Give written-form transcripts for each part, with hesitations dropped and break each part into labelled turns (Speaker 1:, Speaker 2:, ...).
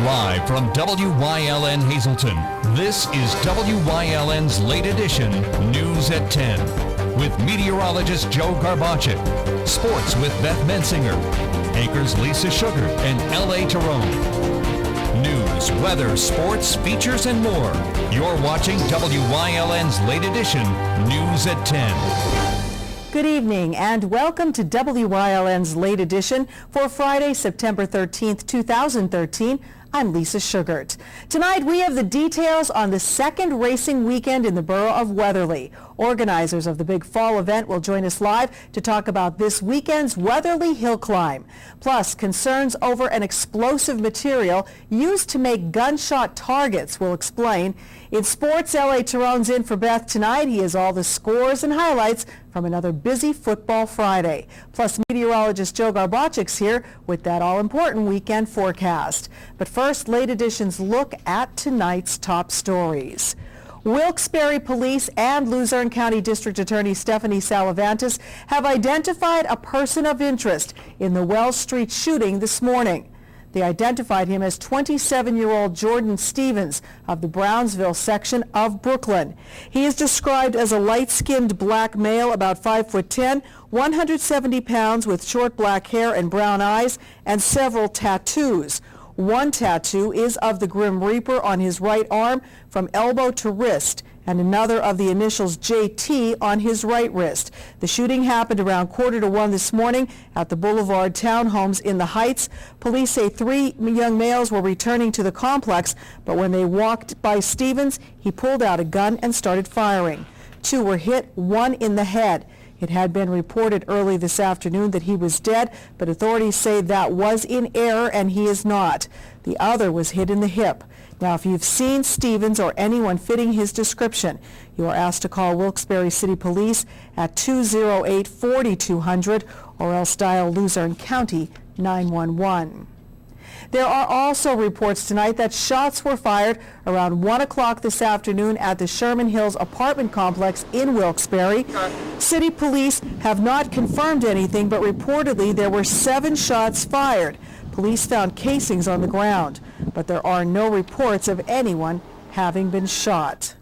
Speaker 1: Live from WYLN Hazleton, this is WYLN's Late Edition News at 10 with meteorologist Joe Garbacek, sports with Beth Mensinger, anchors Lisa Sugar and L.A. Tyrone. News, weather, sports, features, and more. You're watching WYLN's Late Edition News at 10.
Speaker 2: Good evening and welcome to WYLN's Late Edition for Friday, September 13th, 2013. I'm Lisa Sugart. Tonight we have the details on the second racing weekend in the borough of Weatherly. Organizers of the big fall event will join us live to talk about this weekend's Weatherly Hill Climb. Plus, concerns over an explosive material used to make gunshot targets will explain. In sports, L.A. Tyrone's in for Beth tonight. He has all the scores and highlights from another busy football Friday. Plus, meteorologist Joe Garbacek's here with that all-important weekend forecast. But first, Late Edition's look at tonight's top stories. Wilkes-Barre Police and Luzerne County District Attorney Stephanie Salavantis have identified a person of interest in the Wells Street shooting this morning. They identified him as 27-year-old Jordan Stevens of the Brownsville section of Brooklyn. He is described as a light-skinned black male, about 5'10", 170 pounds, with short black hair and brown eyes and several tattoos. One tattoo is of the Grim Reaper on his right arm from elbow to wrist, and another of the initials JT on his right wrist. The shooting happened around 1:45 this morning at the Boulevard Townhomes in the Heights. Police say 3 young males were returning to the complex, but when they walked by Stevens, he pulled out a gun and started firing. 2 were hit, 1 in the head. It had been reported early this afternoon that he was dead, but authorities say that was in error and he is not. The other was hit in the hip. Now, if you've seen Stevens or anyone fitting his description, you are asked to call Wilkes-Barre City Police at 208-4200 or else dial Luzerne County 911. There are also reports tonight that shots were fired around 1 o'clock this afternoon at the Sherman Hills apartment complex in Wilkes-Barre. City police have not confirmed anything, but reportedly there were 7 shots fired. Police found casings on the ground, but there are no reports of anyone having been shot.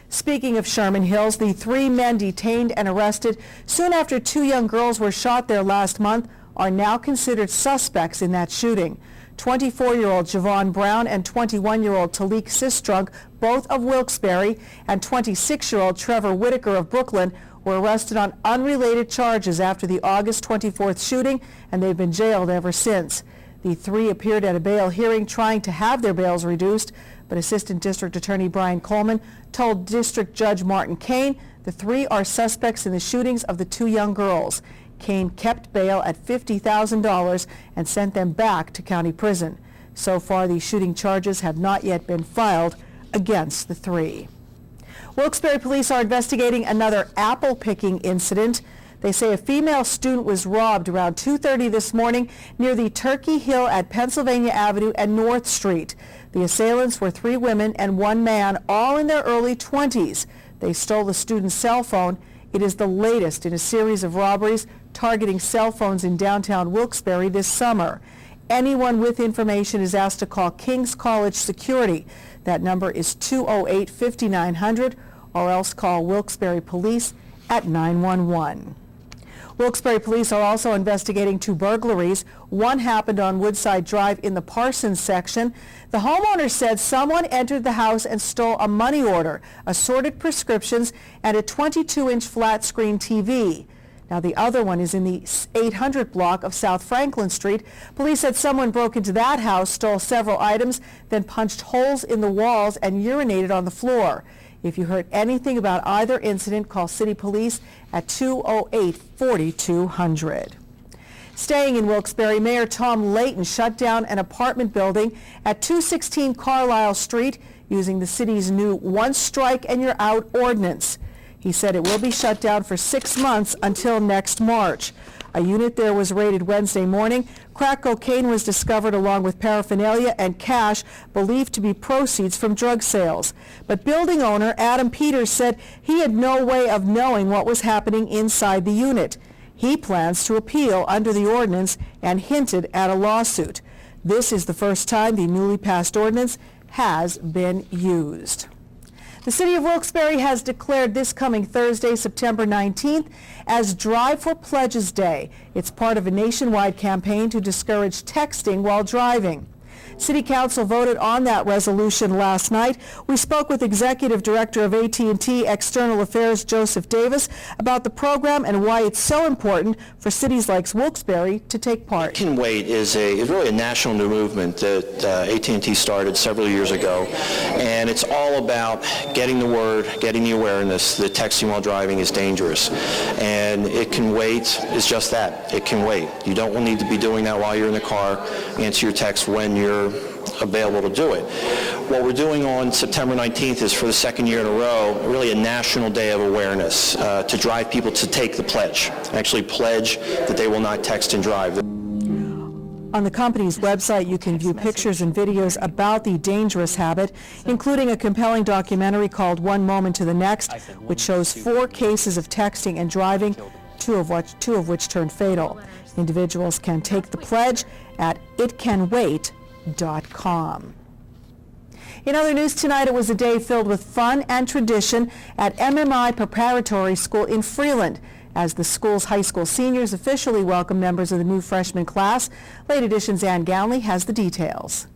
Speaker 2: Speaking of Sherman Hills, the 3 men detained and arrested soon after 2 young girls were shot there last month are now considered suspects in that shooting. 24-year-old Javon Brown and 21-year-old Talik Sistrunk, both of Wilkes-Barre, and 26-year-old Trevor Whitaker of Brooklyn were arrested on unrelated charges after the August 24th shooting, and they've been jailed ever since. The 3 appeared at a bail hearing trying to have their bails reduced, but Assistant District Attorney Brian Coleman told District Judge Martin Kane the 3 are suspects in the shootings of the 2 young girls. Kane kept bail at $50,000 and sent them back to county prison. So far, these shooting charges have not yet been filed against the 3. Wilkes-Barre police are investigating another apple-picking incident. They say a female student was robbed around 2:30 this morning near the Turkey Hill at Pennsylvania Avenue and North Street. The assailants were 3 women and 1 man, all in their early 20s. They stole the student's cell phone. It is the latest in a series of robberies targeting cell phones in downtown Wilkes-Barre this summer. Anyone with information is asked to call King's College Security. That number is 208-5900 or else call Wilkes-Barre Police at 911. Wilkes-Barre police are also investigating 2 burglaries. One happened on Woodside Drive in the Parsons section. The homeowner said someone entered the house and stole a money order, assorted prescriptions, and a 22-inch flat-screen TV. Now, the other one is in the 800 block of South Franklin Street. Police said someone broke into that house, stole several items, then punched holes in the walls and urinated on the floor. If you heard anything about either incident, call City Police at 208-4200. Staying in Wilkes-Barre, Mayor Tom Layton shut down an apartment building at 216 Carlisle Street using the city's new one strike and you're out ordinance. He said it will be shut down for 6 months until next March. A unit there was raided Wednesday morning. Crack cocaine was discovered along with paraphernalia and cash believed to be proceeds from drug sales. But building owner Adam Peters said he had no way of knowing what was happening inside the unit. He plans to appeal under the ordinance and hinted at a lawsuit. This is the first time the newly passed ordinance has been used. The city of Wilkes-Barre has declared this coming Thursday, September 19th, as Drive for Pledges Day. It's part of a nationwide campaign to discourage texting while driving. City Council voted on that resolution last night. We spoke with Executive Director of AT&T External Affairs, Joseph Davis, about the program and why it's so important for cities like Wilkes-Barre to take part.
Speaker 3: It Can Wait is really a national new movement that AT&T started several years ago, and it's all about getting the word, getting the awareness that texting while driving is dangerous. And It Can Wait is just that. It can wait. You don't need to be doing that while you're in the car. Answer your text when you're available to do it. What we're doing on September 19th is, for the second year in a row, really a national day of awareness to drive people to take the pledge, actually pledge that they will not text and drive.
Speaker 2: On the company's website, you can view pictures and videos about the dangerous habit, including a compelling documentary called One Moment to the Next, which shows 4 cases of texting and driving, two of which turned fatal. Individuals can take the pledge at itcanwait.com. In other news tonight, it was a day filled with fun and tradition at MMI Preparatory School in Freeland, as the school's high school seniors officially welcome members of the new freshman class. Late Edition's Ann Gownley has the details.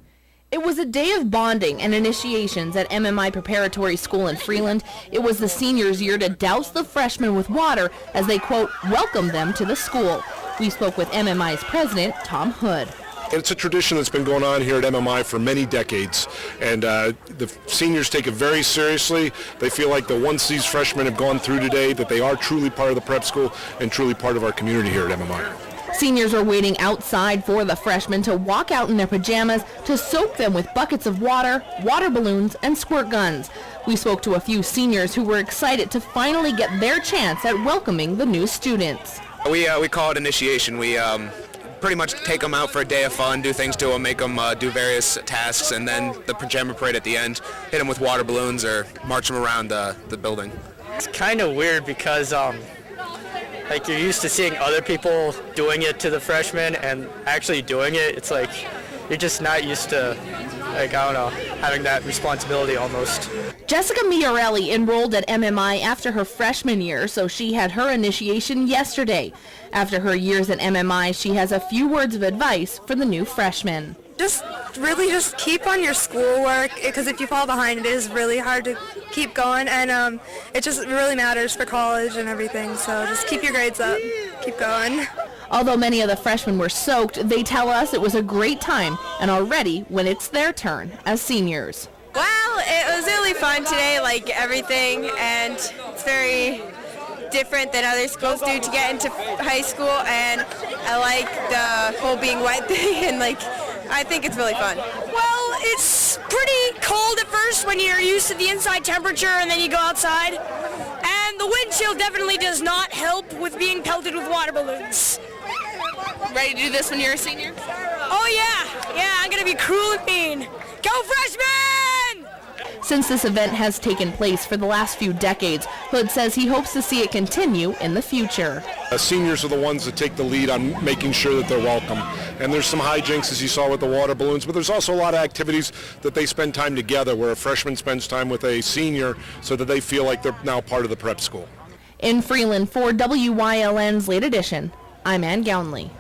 Speaker 4: It was a day of bonding and initiations at MMI Preparatory School in Freeland. It was the seniors' year to douse the freshmen with water as they, quote, welcomed them to the school. We spoke with MMI's president, Tom Hood.
Speaker 5: It's a tradition that's been going on here at MMI for many decades, and the seniors take it very seriously. They feel like that once these freshmen have gone through today, that they are truly part of the prep school and truly part of our community here at MMI.
Speaker 4: Seniors are waiting outside for the freshmen to walk out in their pajamas to soak them with buckets of water, water balloons, and squirt guns. We spoke to a few seniors who were excited to finally get their chance at welcoming the new students.
Speaker 6: We call it initiation. We pretty much take them out for a day of fun, do things to them, make them do various tasks, and then the pajama parade at the end, hit them with water balloons or march them around the building.
Speaker 7: It's kind of weird because like you're used to seeing other people doing it to the freshmen, and actually doing it, it's like you're just not used to, like, I don't know, having that responsibility almost.
Speaker 4: Jessica Miorelli enrolled at MMI after her freshman year, so she had her initiation yesterday. After her years at MMI, she has a few words of advice for the new freshmen.
Speaker 8: Just keep on your schoolwork, because if you fall behind, it is really hard to keep going, and it just really matters for college and everything, so just keep your grades up, keep going.
Speaker 4: Although many of the freshmen were soaked, they tell us it was a great time and are ready when it's their turn as seniors.
Speaker 8: Well, it was really fun today, like everything, and it's very different than other schools do to get into high school, and I like the whole being wet thing, and I think it's really fun.
Speaker 9: Well, it's pretty cold at first when you're used to the inside temperature, and then you go outside, and the wind chill definitely does not help with being pelted with water balloons.
Speaker 4: Ready to do this when you're a senior?
Speaker 9: Oh yeah, I'm gonna be cruel and mean. Go freshmen!
Speaker 4: Since this event has taken place for the last few decades, Hood says he hopes to see it continue in the future.
Speaker 5: Seniors are the ones that take the lead on making sure that they're welcome. And there's some hijinks, as you saw with the water balloons, but there's also a lot of activities that they spend time together, where a freshman spends time with a senior so that they feel like they're now part of the prep school.
Speaker 4: In Freeland, for WYLN's Late Edition, I'm Ann Gownley.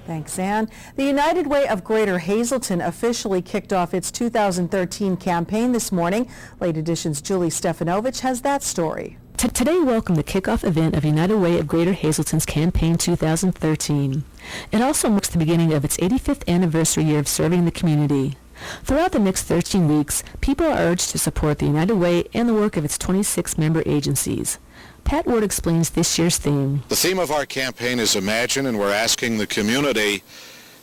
Speaker 2: Thanks, Ann. The United Way of Greater Hazleton officially kicked off its 2013 campaign this morning. Late Edition's Julie Stefanovich has that story.
Speaker 10: Today welcomed the kickoff event of United Way of Greater Hazleton's Campaign 2013. It also marks the beginning of its 85th anniversary year of serving the community. Throughout the next 13 weeks, people are urged to support the United Way and the work of its 26 member agencies. Pat Ward explains this year's theme.
Speaker 11: The theme of our campaign is Imagine, and we're asking the community,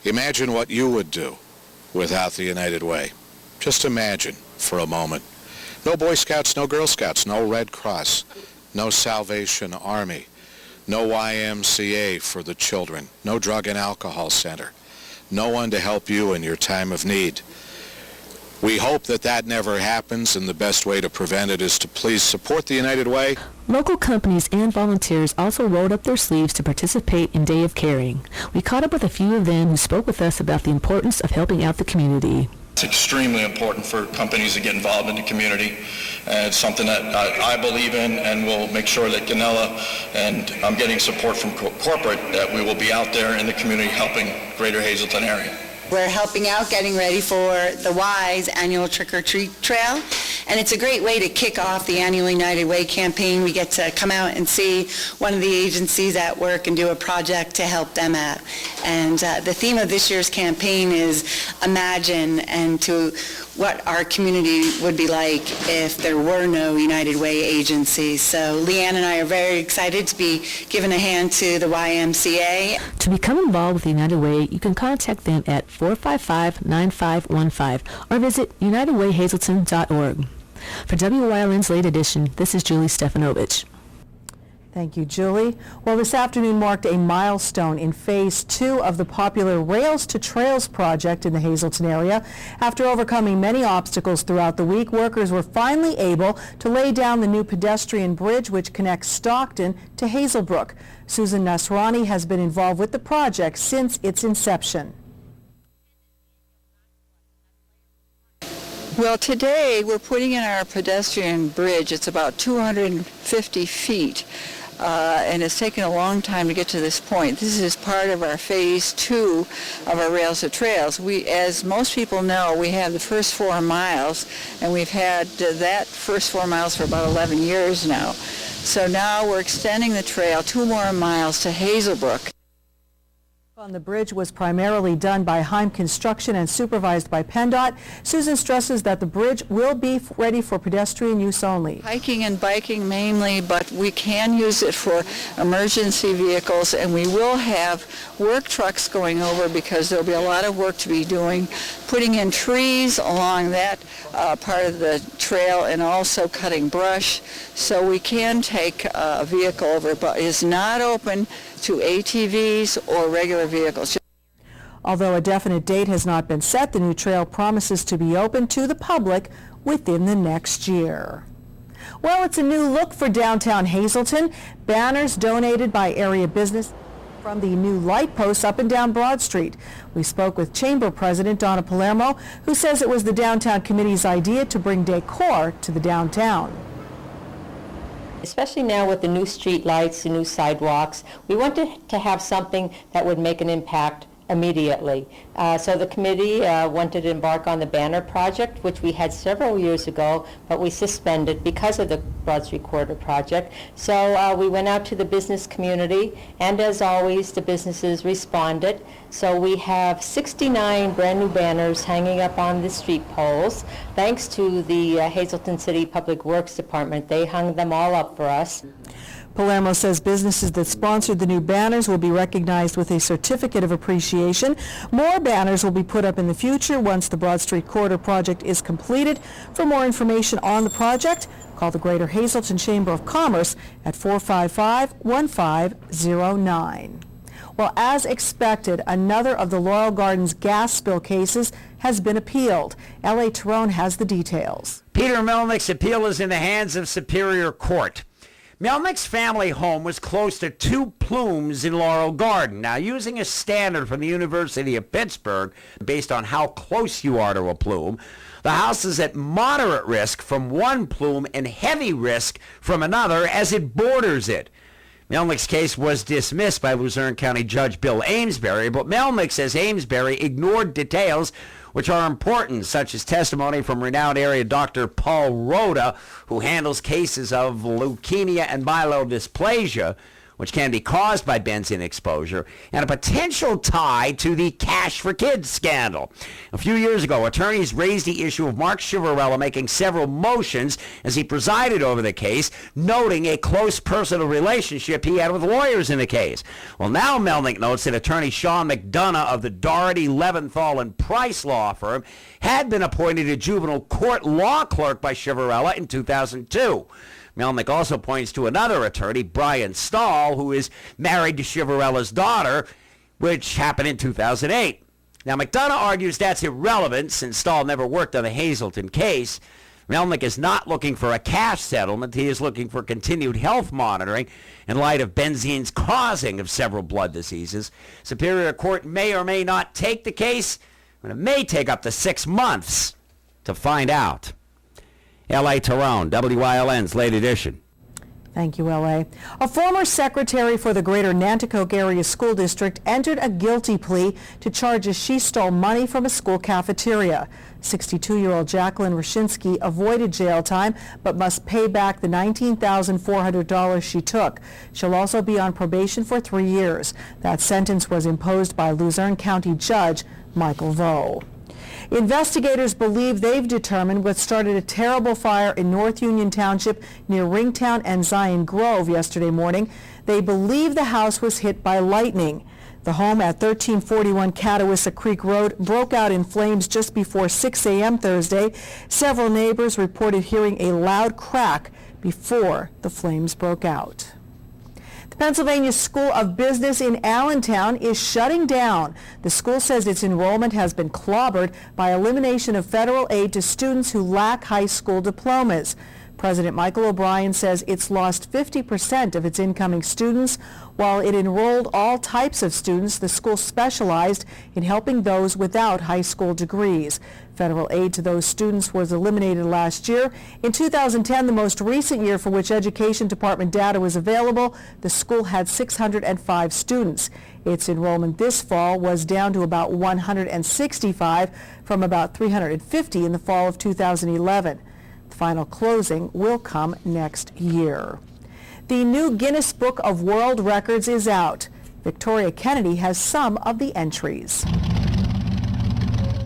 Speaker 11: imagine what you would do without the United Way. Just imagine for a moment. No Boy Scouts, no Girl Scouts, no Red Cross, no Salvation Army, no YMCA for the children, no Drug and Alcohol Center, no one to help you in your time of need. We hope that that never happens, and the best way to prevent it is to please support the United Way.
Speaker 10: Local companies and volunteers also rolled up their sleeves to participate in Day of Caring. We caught up with a few of them who spoke with us about the importance of helping out the community.
Speaker 12: It's extremely important for companies to get involved in the community, and it's something that I believe in, and we'll make sure that Ganella, and I'm getting support from corporate, that we will be out there in the community helping Greater Hazleton area.
Speaker 13: We're helping out, getting ready for the Y's annual trick-or-treat trail, and it's a great way to kick off the annual United Way campaign. We get to come out and see one of the agencies at work and do a project to help them out. And the theme of this year's campaign is Imagine, and to what our community would be like if there were no United Way agency. So Leanne and I are very excited to be giving a hand to the YMCA.
Speaker 10: To become involved with the United Way, you can contact them at 455-9515 or visit unitedwayhazelton.org. For WYLN's Late Edition, this is Julie Stefanovich.
Speaker 2: Thank you, Julie. Well, this afternoon marked a milestone in Phase 2 of the popular Rails to Trails project in the Hazleton area. After overcoming many obstacles throughout the week, workers were finally able to lay down the new pedestrian bridge which connects Stockton to Hazelbrook. Susan Nasrani has been involved with the project since its inception.
Speaker 14: Well, today we're putting in our pedestrian bridge. It's about 250 feet. And it's taken a long time to get to this point. This is part of our Phase 2 of our Rails to Trails. We, as most people know, we have the first 4 miles, and we've had that first 4 miles for about 11 years now. So now we're extending the trail 2 more miles to Hazelbrook.
Speaker 2: On the bridge was primarily done by Heim Construction and supervised by PennDOT. Susan stresses that the bridge will be ready for pedestrian use only.
Speaker 14: Hiking and biking mainly, but we can use it for emergency vehicles, and we will have work trucks going over because there'll be a lot of work to be doing, putting in trees along that part of the trail and also cutting brush. So we can take a vehicle over, but it's not open to ATVs or regular vehicles.
Speaker 2: Although a definite date has not been set, the new trail promises to be open to the public within the next year. Well, it's a new look for downtown Hazleton. Banners donated by area business from the new light posts up and down Broad Street. We spoke with Chamber President Donna Palermo, who says it was the Downtown Committee's idea to bring decor to the downtown.
Speaker 15: Especially now with the new street lights, the new sidewalks, we wanted to have something that would make an impact immediately. So the committee wanted to embark on the banner project, which we had several years ago, but we suspended because of the Broad Street Corridor project. So we went out to the business community, and as always, the businesses responded. So we have 69 brand new banners hanging up on the street poles. Thanks to the Hazleton City Public Works Department, they hung them all up for us.
Speaker 2: Palermo says businesses that sponsored the new banners will be recognized with a certificate of appreciation. More banners will be put up in the future once the Broad Street Corridor project is completed. For more information on the project, call the Greater Hazleton Chamber of Commerce at 455-1509. Well, as expected, another of the Laurel Gardens gas spill cases has been appealed. L.A. Tyrone has the details.
Speaker 16: Peter Melnick's appeal is in the hands of Superior Court. Melnick's family home was close to 2 plumes in Laurel Garden. Now, using a standard from the University of Pittsburgh, based on how close you are to a plume, the house is at moderate risk from one plume and heavy risk from another as it borders it. Melnick's case was dismissed by Luzerne County Judge Bill Amesbury, but Melnick says Amesbury ignored details which are important, such as testimony from renowned area Dr. Paul Rhoda, who handles cases of leukemia and myelodysplasia, which can be caused by benzene exposure, and a potential tie to the Cash for Kids scandal. A few years ago, attorneys raised the issue of Mark Chiavarella making several motions as he presided over the case, noting a close personal relationship he had with lawyers in the case. Well, now Melnick notes that attorney Sean McDonough of the Doherty, Leventhal, and Price law firm had been appointed a juvenile court law clerk by Chiavarella in 2002. Melnick also points to another attorney, Brian Stahl, who is married to Chiavarella's daughter, which happened in 2008. Now, McDonough argues that's irrelevant since Stahl never worked on the Hazelton case. Melnick is not looking for a cash settlement. He is looking for continued health monitoring in light of benzene's causing of several blood diseases. Superior Court may or may not take the case, and it may take up to 6 months to find out. L.A. Tyrone, WYLN's Late Edition.
Speaker 2: Thank you, L.A. A former secretary for the Greater Nanticoke Area School District entered a guilty plea to charges she stole money from a school cafeteria. 62-year-old Jacqueline Rashinsky avoided jail time but must pay back the $19,400 she took. She'll also be on probation for 3 years. That sentence was imposed by Luzerne County Judge Michael Vo. Investigators believe they've determined what started a terrible fire in North Union Township near Ringtown and Zion Grove yesterday morning. They believe the house was hit by lightning. The home at 1341 Catawissa Creek Road broke out in flames just before 6 a.m. Thursday. Several neighbors reported hearing a loud crack before the flames broke out. The Pennsylvania School of Business in Allentown is shutting down. The school says its enrollment has been clobbered by elimination of federal aid to students who lack high school diplomas. President Michael O'Brien says it's lost 50% of its incoming students. While it enrolled all types of students, the school specialized in helping those without high school degrees. Federal aid to those students was eliminated last year. In 2010, the most recent year for which Education Department data was available, the school had 605 students. Its enrollment this fall was down to about 165 from about 350 in the fall of 2011. The final closing will come next year. The new Guinness Book of World Records is out. Victoria Kennedy has some of the entries.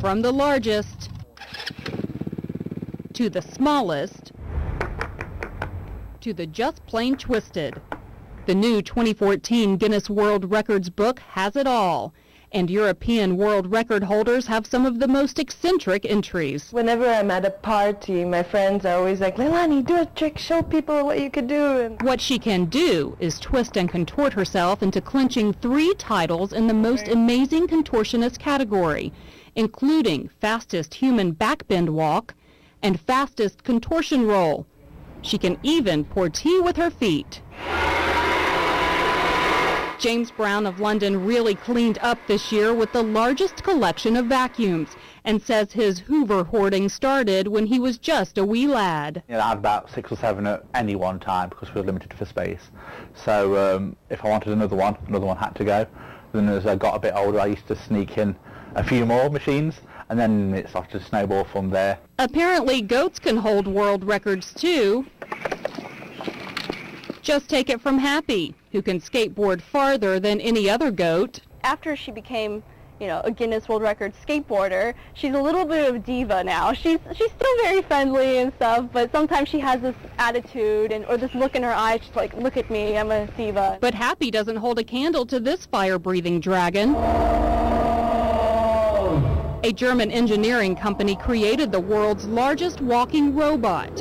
Speaker 17: From the largest to the smallest to the just plain twisted, the new 2014 Guinness World Records book has it all. And European world record holders have some of the most eccentric entries.
Speaker 18: Whenever I'm at a party, my friends are always like, Leilani, do a trick, show people what you could do. And
Speaker 17: what she can do is twist and contort herself into clinching 3 titles in the most amazing contortionist category, including fastest human backbend walk and fastest contortion roll. She can even pour tea with her feet. James Brown of London really cleaned up this year with the largest collection of vacuums and says his Hoover hoarding started when he was just a wee lad.
Speaker 19: I had about 6 or 7 at any one time because we were limited for space. So if I wanted another one had to go. Then as I got a bit older, I used to sneak in a few more machines, and then it started to snowball from there.
Speaker 17: Apparently goats can hold world records too. Just take it from Happy, who can skateboard farther than any other goat.
Speaker 20: After she became, a Guinness World Records skateboarder, she's a little bit of a diva now. She's still very friendly and stuff, but sometimes she has this attitude or this look in her eye. She's like, look at me, I'm a diva.
Speaker 17: But Happy doesn't hold a candle to this fire-breathing dragon. A German engineering company created the world's largest walking robot.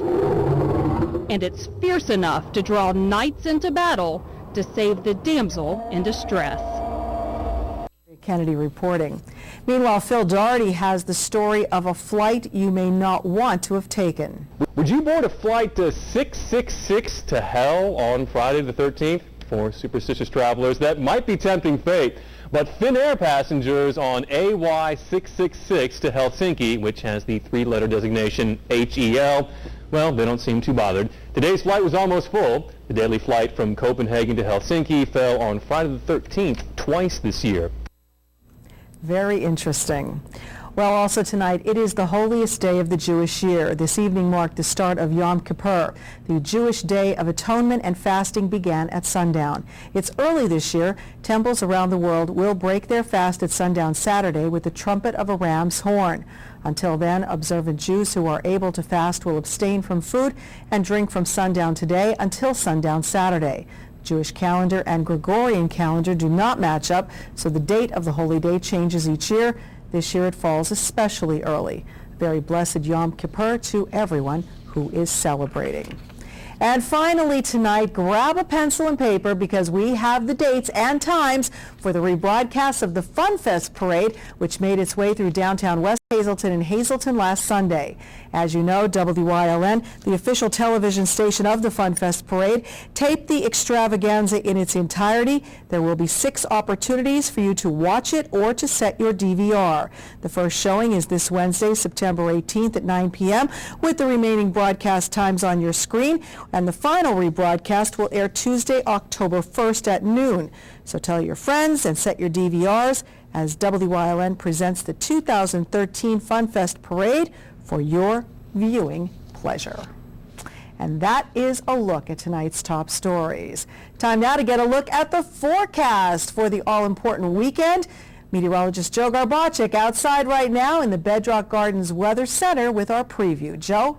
Speaker 17: And it's fierce enough to draw knights into battle to save the damsel in distress.
Speaker 2: Kennedy reporting. Meanwhile, Phil Doherty has the story of a flight you may not want to have taken.
Speaker 21: Would you board a flight to 666 to hell on Friday the 13th? For superstitious travelers, that might be tempting fate. But Finnair passengers on AY666 to Helsinki, which has the 3-letter designation HEL, well, they don't seem too bothered. Today's flight was almost full. The daily flight from Copenhagen to Helsinki fell on Friday the 13th twice this year.
Speaker 2: Very interesting. Well, also tonight, it is the holiest day of the Jewish year. This evening marked the start of Yom Kippur. The Jewish Day of Atonement and fasting began at sundown. It's early this year. Temples around the world will break their fast at sundown Saturday with the trumpet of a ram's horn. Until then, observant Jews who are able to fast will abstain from food and drink from sundown today until sundown Saturday. Jewish calendar and Gregorian calendar do not match up, so the date of the holy day changes each year. This year it falls especially early. Very blessed Yom Kippur to everyone who is celebrating. And finally tonight, grab a pencil and paper because we have the dates and times for the rebroadcast of the Fun Fest Parade, which made its way through downtown West Hazleton and Hazleton last Sunday. As you know, WYLN, the official television station of the Fun Fest Parade, taped the extravaganza in its entirety. There will be 6 opportunities for you to watch it or to set your DVR. The first showing is this Wednesday, September 18th at 9 p.m. with the remaining broadcast times on your screen. And the final rebroadcast will air Tuesday, October 1st at noon. So tell your friends and set your DVRs as WYLN presents the 2013 Fun Fest Parade for your viewing pleasure. And that is a look at tonight's top stories. Time now to get a look at the forecast for the all-important weekend. Meteorologist Joe Garbacek outside right now in the Bedrock Gardens Weather Center with our preview. Joe?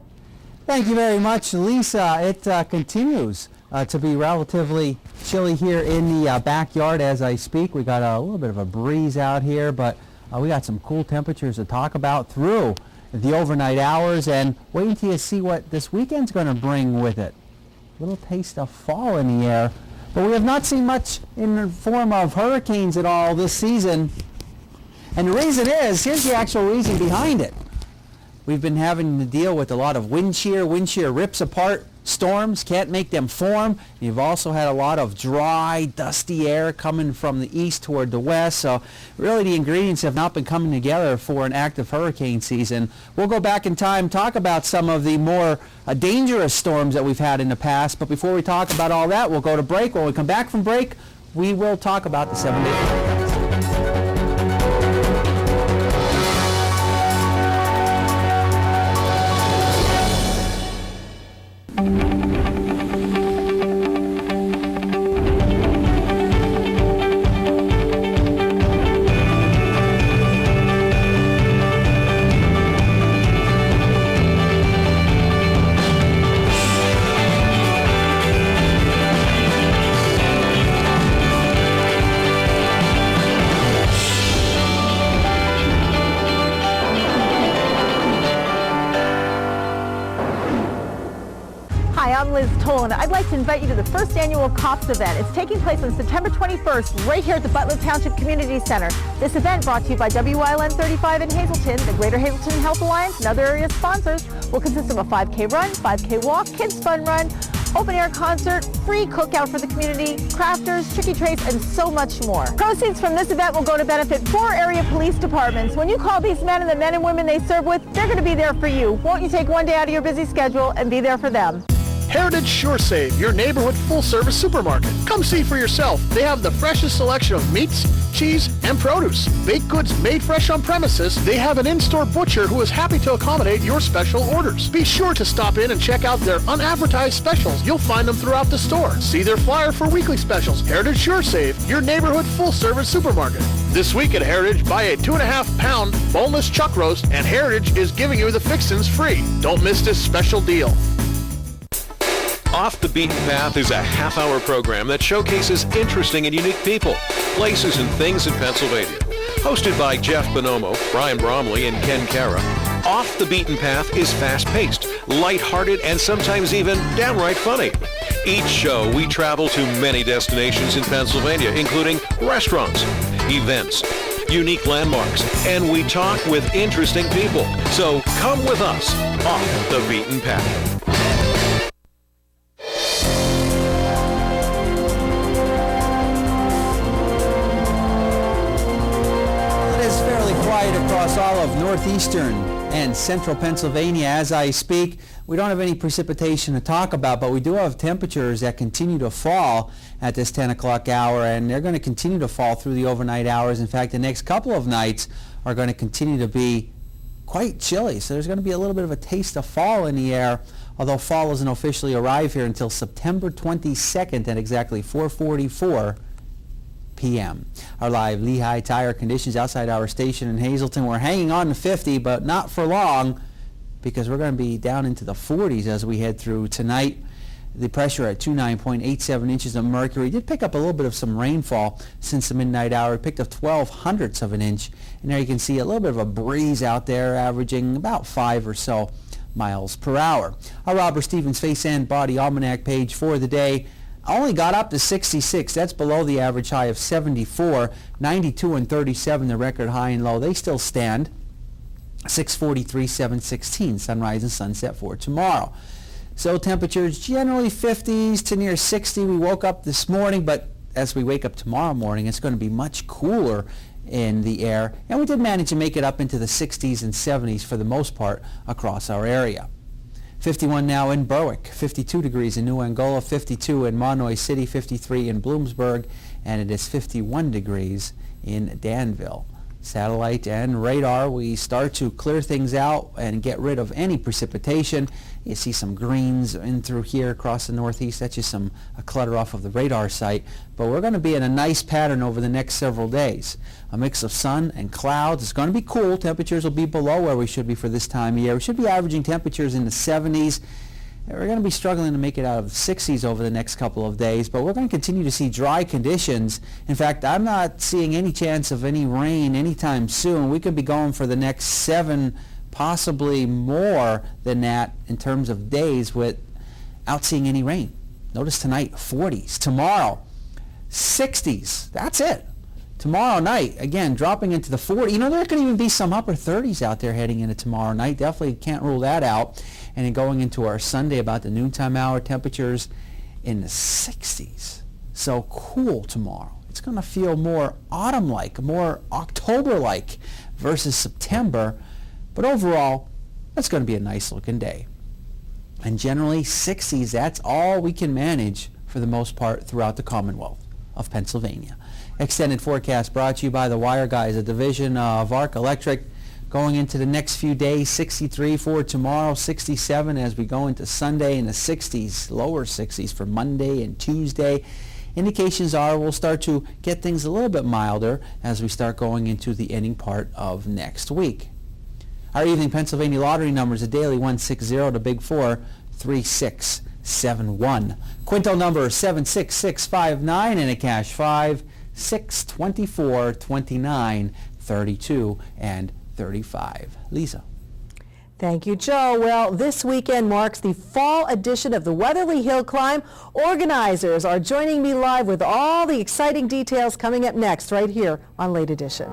Speaker 1: Thank you very much, Lisa. It continues to be relatively chilly here in the backyard as I speak. We got a little bit of a breeze out here, but we got some cool temperatures to talk about through the overnight hours, and wait until you see what this weekend's going to bring with it. A little taste of fall in the air, but we have not seen much in the form of hurricanes at all this season. And the reason is, here's the actual reason behind it. We've been having to deal with a lot of wind shear rips apart storms, can't make them form. You've also had a lot of dry, dusty air coming from the east toward the west, so really the ingredients have not been coming together for an active hurricane season. We'll go back in time, talk about some of the more dangerous storms that we've had in the past, but before we talk about all that, we'll go to break. When we come back from break, we will talk about the 7-day forecast.
Speaker 22: I'd like to invite you to the first annual COPS event. It's taking place on September 21st right here at the Butler Township Community Center. This event, brought to you by WYLN 35 in Hazleton, the Greater Hazleton Health Alliance, and other area sponsors, will consist of a 5K run, 5K walk, kids fun run, open air concert, free cookout for the community, crafters, tricky trays, and so much more. Proceeds from this event will go to benefit 4 area police departments. When you call these men and the men and women they serve with, they're going to be there for you. Won't you take one day out of your busy schedule and be there for them?
Speaker 23: Heritage SureSave, your neighborhood full-service supermarket. Come see for yourself. They have the freshest selection of meats, cheese, and produce. Baked goods made fresh on premises. They have an in-store butcher who is happy to accommodate your special orders. Be sure to stop in and check out their unadvertised specials. You'll find them throughout the store. See their flyer for weekly specials. Heritage SureSave, your neighborhood full-service supermarket. This week at Heritage, buy a 2.5-pound boneless chuck roast, and Heritage is giving you the fixins free. Don't miss this special deal.
Speaker 24: Off the Beaten Path is a half-hour program that showcases interesting and unique people, places, and things in Pennsylvania. Hosted by Jeff Bonomo, Brian Bromley, and Ken Cara, Off the Beaten Path is fast-paced, light-hearted, and sometimes even downright funny. Each show, we travel to many destinations in Pennsylvania, including restaurants, events, unique landmarks, and we talk with interesting people. So come with us off the Beaten Path.
Speaker 1: Across all of northeastern and central Pennsylvania as I speak. We don't have any precipitation to talk about, but we do have temperatures that continue to fall at this 10 o'clock hour, and they're going to continue to fall through the overnight hours. In fact, the next couple of nights are going to continue to be quite chilly, so there's going to be a little bit of a taste of fall in the air, although fall doesn't officially arrive here until September 22nd at exactly 4:44 p.m. Our live Lehigh Tire conditions outside our station in Hazleton. We're hanging on to 50, but not for long, because we're going to be down into the 40s as we head through tonight. The pressure at 29.87 inches of mercury. Did pick up a little bit of some rainfall since the midnight hour. It picked up 0.12 of an inch, and there you can see a little bit of a breeze out there, averaging about 5 or so miles per hour. Our Robert Stevens Face and Body Almanac page for the day only got up to 66. That's below the average high of 74. 92 and 37, the record high and low. They still stand. 643, 716, sunrise and sunset for tomorrow. So temperatures generally 50s to near 60. We woke up this morning, but as we wake up tomorrow morning, it's going to be much cooler in the air. And we did manage to make it up into the 60s and 70s for the most part across our area. 51 now in Berwick, 52 degrees in New Angola, 52 in Monoy City, 53 in Bloomsburg, and it is 51 degrees in Danville. Satellite and radar, we start to clear things out and get rid of any precipitation. You see some greens in through here across the northeast. That's just some clutter off of the radar site. But we're going to be in a nice pattern over the next several days. A mix of sun and clouds. It's going to be cool. Temperatures will be below where we should be for this time of year. We should be averaging temperatures in the 70s. We're going to be struggling to make it out of the 60s over the next couple of days, but we're going to continue to see dry conditions. In fact, I'm not seeing any chance of any rain anytime soon. We could be going for the next 7, possibly more than that in terms of days without seeing any rain. Notice tonight, 40s. Tomorrow, 60s. That's it. Tomorrow night, again, dropping into the 40s. You know, there could even be some upper 30s out there heading into tomorrow night. Definitely can't rule that out. And then going into our Sunday, about the noontime hour, temperatures in the 60s. So cool tomorrow. It's going to feel more autumn-like, more October-like versus September. But overall, that's going to be a nice-looking day. And generally, 60s, that's all we can manage for the most part throughout the Commonwealth of Pennsylvania. Extended forecast brought to you by the Wire Guys, a division of Arc Electric. Going into the next few days, 63 for tomorrow, 67 as we go into Sunday, in the 60s, lower 60s for Monday and Tuesday. Indications are we'll start to get things a little bit milder as we start going into the ending part of next week. Our evening Pennsylvania lottery numbers, a daily 160, the big 4, 3671. Quinto number 76659 and a cash 5, 6, 24, 29, 32, and 35. Lisa.
Speaker 22: Thank you, Joe. Well, this weekend marks the fall edition of the Weatherly Hill Climb. Organizers are joining me live with all the exciting details coming up next right here on Late Edition.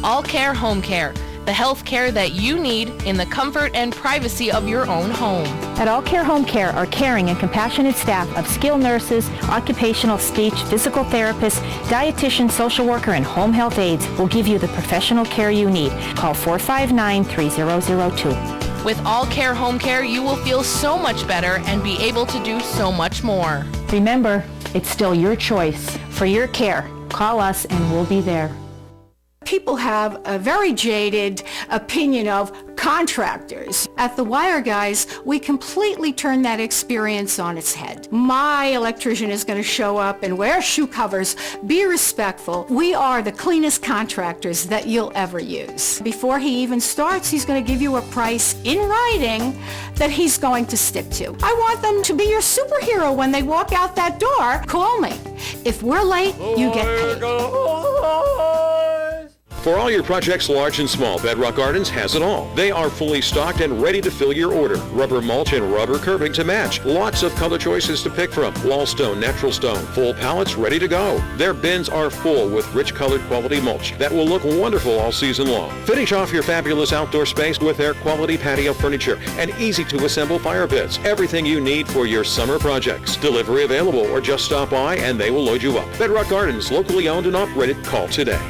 Speaker 4: All Care Home Care, the health care that you need in the comfort and privacy of your own home.
Speaker 3: At All Care Home Care, our caring and compassionate staff of skilled nurses, occupational speech, physical therapists, dietitian, social worker, and home health aides will give you the professional care you need. Call 459-3002.
Speaker 4: With All Care Home Care, you will feel so much better and be able to do so much more.
Speaker 3: Remember, it's still your choice. For your care, call us and we'll be there.
Speaker 6: People have a very jaded opinion of contractors. At the Wire Guys, we completely turn that experience on its head. My electrician is going to show up and wear shoe covers. Be respectful. We are the cleanest contractors that you'll ever use. Before he even starts, he's going to give you a price in writing that he's going to stick to. I want them to be your superhero when they walk out that door. Call me. If we're late, you get paid.
Speaker 24: For all your projects, large and small, Bedrock Gardens has it all. They are fully stocked and ready to fill your order. Rubber mulch and rubber curbing to match. Lots of color choices to pick from. Wall stone, natural stone, full pallets ready to go. Their bins are full with rich colored quality mulch that will look wonderful all season long. Finish off your fabulous outdoor space with their quality patio furniture and easy to assemble fire pits. Everything you need for your summer projects. Delivery available, or just stop by and they will load you up. Bedrock Gardens, locally owned and operated. Call today.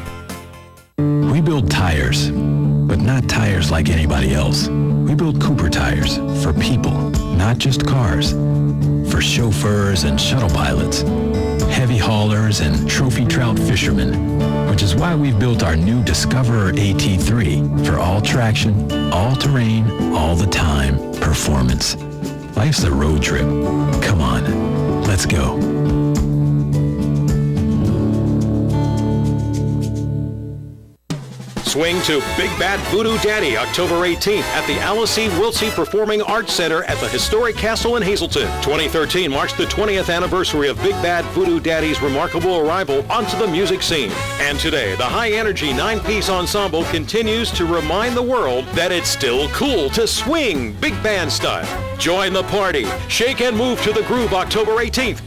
Speaker 7: We build tires, but not tires like anybody else. We build Cooper tires for people, not just cars. For chauffeurs and shuttle pilots, heavy haulers and trophy trout fishermen, which is why we've built our new Discoverer AT3 for all traction, all terrain, all the time performance. Life's a road trip. Come on, let's go.
Speaker 24: Swing to Big Bad Voodoo Daddy October 18th at the Alice C. Wiltsey Performing Arts Center at the Historic Castle in Hazleton. 2013 marks the 20th anniversary of Big Bad Voodoo Daddy's remarkable arrival onto the music scene. And today, the high-energy 9-piece ensemble continues to remind the world that it's still cool to swing big band style. Join the party. Shake and move to the groove October 18th.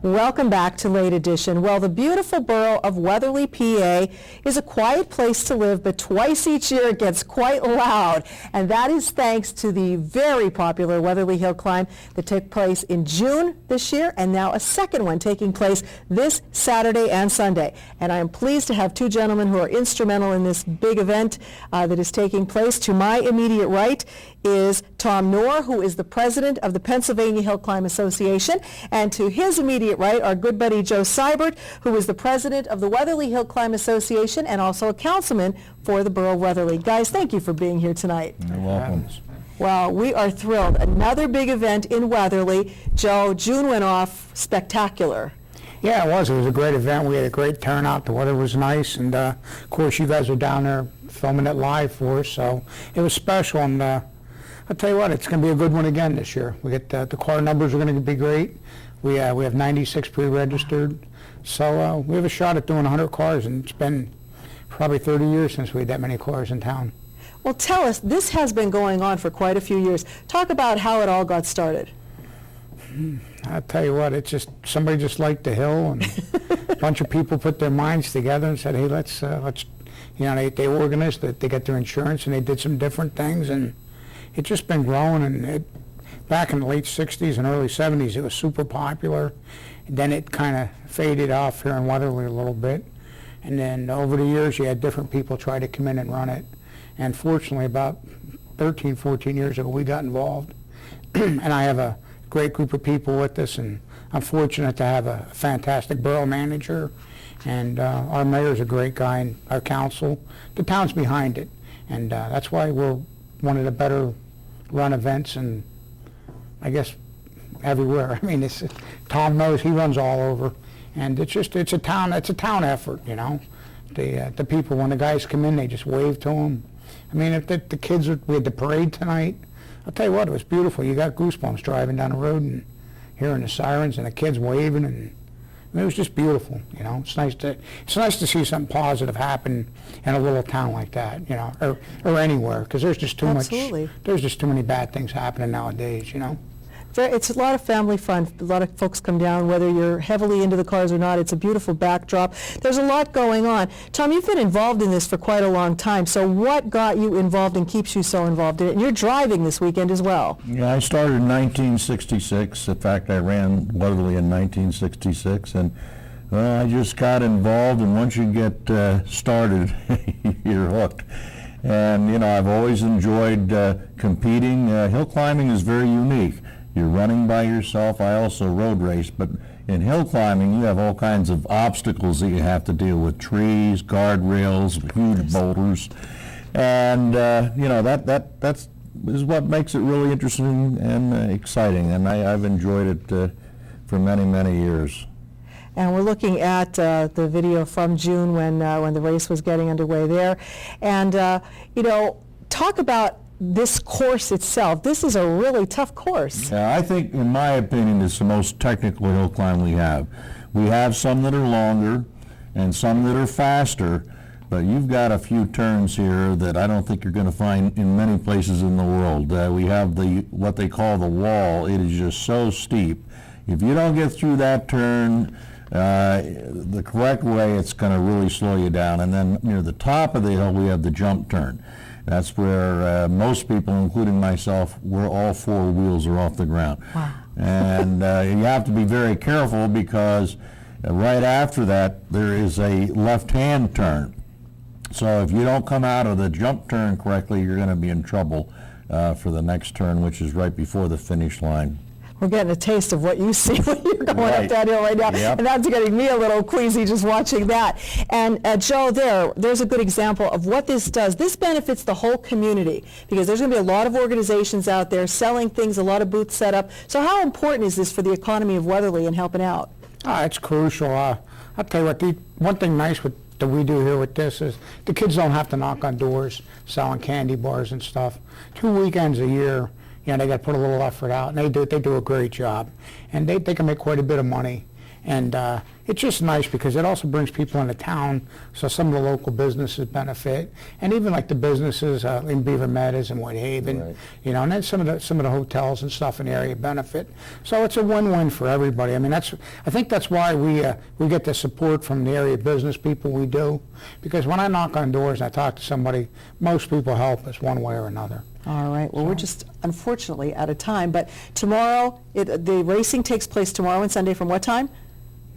Speaker 2: Welcome back to Late Edition. Well, the beautiful borough of Weatherly, PA is a quiet place to live, but twice each year it gets quite loud. And that is thanks to the very popular Weatherly Hill Climb that took place in June this year, and now a second one taking place this Saturday and Sunday. And I am pleased to have two gentlemen who are instrumental in this big event that is taking place. To my immediate right is Tom Knorr, who is the president of the Pennsylvania Hill Climb Association, and to his immediate right, our good buddy Joe Seibert, who is the president of the Weatherly Hill Climb Association and also a councilman for the borough of Weatherly. Guys, thank you for being here tonight.
Speaker 5: You're welcome.
Speaker 2: Well, we are thrilled. Another big event in Weatherly. Joe, June went off spectacular.
Speaker 5: Yeah, it was. It was a great event. We had a great turnout. The weather was nice, and of course, you guys were down there filming it live for us, so it was special. And I'll tell you what, it's going to be a good one again this year. We get the car numbers are going to be great. We have 96 pre-registered, so we have a shot at doing 100 cars, and it's been probably 30 years since we had that many cars in town.
Speaker 2: Well, tell us, this has been going on for quite a few years. Talk about how it all got started.
Speaker 5: I'll tell you what, it's just, somebody just liked the hill, and a bunch of people put their minds together and said, hey, let's you know, they organized it, they got their insurance, and they did some different things, and it's just been growing, and back in the late 60s and early 70s, it was super popular. And then it kind of faded off here in Weatherly a little bit. And then over the years, you had different people try to come in and run it. And fortunately, about 13, 14 years ago, we got involved. And I have a great group of people with us, and I'm fortunate to have a fantastic borough manager. And our mayor's a great guy, and our council. The town's behind it. And that's why we're one of the better run events, and I guess everywhere. I mean, Tom knows, he runs all over, and it's a town effort, you know. The people, when the guys come in, they just wave to them. I mean, if the kids, we had the parade tonight. I'll tell you what, it was beautiful. You got goosebumps driving down the road and hearing the sirens and the kids waving, and I mean, it was just beautiful, you know. It's nice to see something positive happen in a little town like that, you know, or anywhere, because there's just too
Speaker 2: Absolutely.
Speaker 5: there's just too many bad things happening nowadays, you know.
Speaker 2: It's a lot of family fun. A lot of folks come down, whether you're heavily into the cars or not. It's a beautiful backdrop. There's a lot going on. Tom, you've been involved in this for quite a long time. So what got you involved and keeps you so involved in it? And you're driving this weekend as well.
Speaker 5: Yeah, I started in 1966. In fact, I ran Weatherly in 1966. And well, I just got involved. And once you get started, you're hooked. And, you know, I've always enjoyed competing. Hill climbing is very unique. You're running by yourself. I also road race, but in hill climbing, you have all kinds of obstacles that you have to deal with: trees, guardrails, huge boulders, and you know that's what makes it really interesting and exciting. And I've enjoyed it for many years.
Speaker 2: And we're looking at the video from June when the race was getting underway there, and you know, talk about this course itself. This is a really tough course.
Speaker 5: Yeah, I think, in my opinion, it's the most technical hill climb we have. We have some that are longer and some that are faster, but you've got a few turns here that I don't think you're going to find in many places in the world. We have what they call the wall. It is just so steep. If you don't get through that turn the correct way, it's going to really slow you down. And then near the top of the hill, we have the jump turn. That's where most people, including myself, where all four wheels are off the ground.
Speaker 2: Wow.
Speaker 5: And you have to be very careful, because right after that there is a left-hand turn. So if you don't come out of the jump turn correctly, you're going to be in trouble for the next turn, which is right before the finish line.
Speaker 2: We're getting a taste of what you see when you're going
Speaker 8: Right.
Speaker 2: up that hill right now.
Speaker 8: Yep.
Speaker 2: And that's getting me a little queasy just watching that. And Joe, there's a good example of what this does. This benefits the whole community because there's going to be a lot of organizations out there selling things, a lot of booths set up. So how important is this for the economy of Weatherly and helping out?
Speaker 5: It's crucial. I'll tell you what, one thing nice that we do here with this is the kids don't have to knock on doors selling candy bars and stuff. 2 weekends a year, they got to put a little effort out, and they do a great job. And they can make quite a bit of money. And it's just nice because it also brings people into town, so some of the local businesses benefit, and even like the businesses in Beaver Meadows and Whitehaven,
Speaker 8: Right.
Speaker 5: And then some of the hotels and stuff in the area benefit. So it's a win-win for everybody. I mean, I think that's why we get the support from the area business people we do, because when I knock on doors and I talk to somebody, most people help us one way or another.
Speaker 2: All right. Well, we're just unfortunately out of time. But tomorrow, the racing takes place tomorrow and Sunday from what time?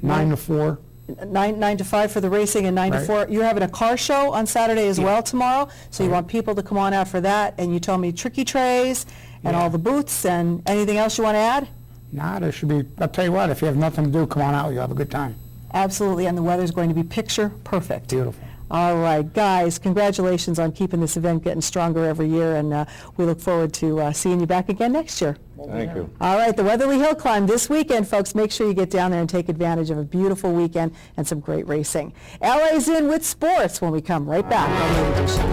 Speaker 5: 9 to 4.
Speaker 2: 9 to 5 for the racing and 9 to
Speaker 5: Right.
Speaker 2: 4. You're having a car show on Saturday as well tomorrow. So you want people to come on out for that. And you told me tricky trays and all the booths and anything else you want to add?
Speaker 5: Nah, there should be, I'll tell you what, if you have nothing to do, come on out. You'll have a good time.
Speaker 2: Absolutely. And the weather's going to be picture perfect.
Speaker 5: Beautiful.
Speaker 2: All right, guys, congratulations on keeping this event getting stronger every year, and we look forward to seeing you back again next year.
Speaker 8: Thank you.
Speaker 2: All right, the Weatherly Hill Climb this weekend, folks. Make sure you get down there and take advantage of a beautiful weekend and some great racing. LA's in with sports when we come right back on Late Edition.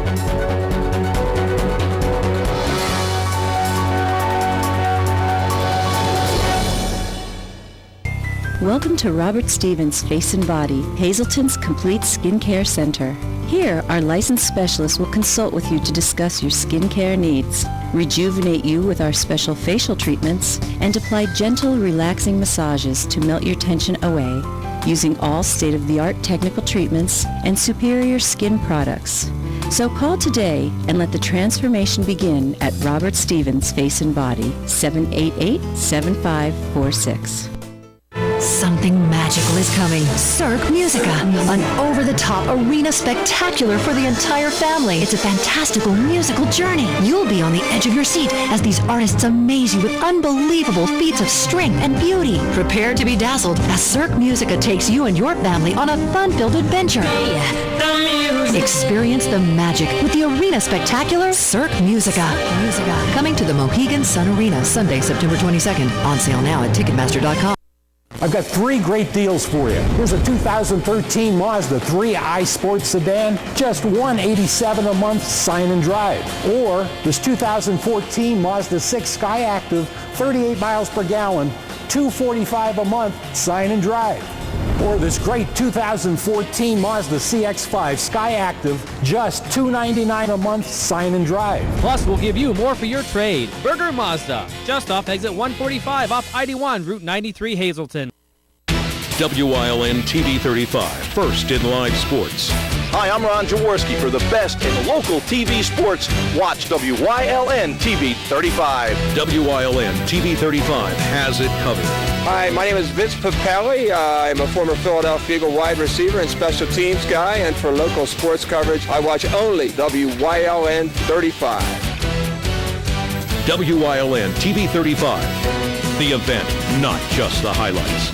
Speaker 9: Welcome to Robert Stevens Face and Body, Hazelton's complete skincare center. Here, our licensed specialists will consult with you to discuss your skincare needs, rejuvenate you with our special facial treatments, and apply gentle, relaxing massages to melt your tension away, using all state-of-the-art technical treatments and superior skin products. So call today and let the transformation begin at Robert Stevens Face and Body, 788-7546.
Speaker 11: Something magical is coming. Cirque Musica, an over-the-top arena spectacular for the entire family. It's a fantastical musical journey. You'll be on the edge of your seat as these artists amaze you with unbelievable feats of strength and beauty. Prepare to be dazzled as Cirque Musica takes you and your family on a fun-filled adventure. Experience the magic with the arena spectacular Cirque Musica. Coming to the Mohegan Sun Arena Sunday, September 22nd. On sale now at Ticketmaster.com.
Speaker 12: I've got 3 great deals for you. Here's a 2013 Mazda 3i Sport Sedan, just $187 a month, sign and drive. Or this 2014 Mazda 6 Sky Active, 38 miles per gallon, $245 a month, sign and drive. Or this great 2014 Mazda CX-5 Sky Active, just $299 a month, sign and drive.
Speaker 25: Plus, we'll give you more for your trade. Burger Mazda, just off exit 145 off ID1, Route 93, Hazleton.
Speaker 24: WILN TV 35, first in live sports.
Speaker 26: Hi, I'm Ron Jaworski. For the best in local TV sports, watch WILN TV 35.
Speaker 24: WILN TV 35 has it covered.
Speaker 27: Hi, my name is Vince Papelli. I'm a former Philadelphia Eagle wide receiver and special teams guy, and for local sports coverage, I watch only WILN 35.
Speaker 24: WILN TV 35, the event, not just the highlights.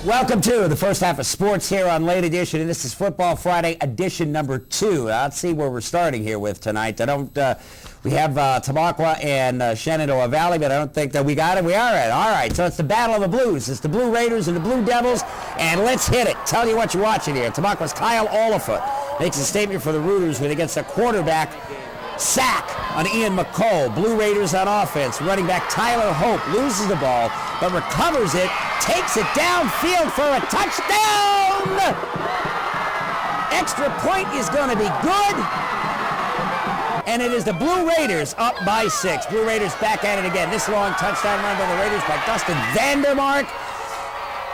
Speaker 16: Welcome to the first half of sports here on Late Edition, and this is Football Friday edition number 2. Let's see where we're starting here with tonight. We have Tamaqua and Shenandoah Valley, but I don't think that we got it. We are at. All right, so it's the Battle of the Blues. It's the Blue Raiders and the Blue Devils, and let's hit it. Tell you what you're watching here. Tamaqua's Kyle Oliphant makes a statement for the Rooters when he gets a quarterback sack on Ian McCall. Blue Raiders on offense. Running back Tyler Hope loses the ball, but recovers it, takes it downfield for a touchdown! Extra point is going to be good. And it is the Blue Raiders up by 6. Blue Raiders back at it again. This long touchdown run by the Raiders by Dustin Vandermark.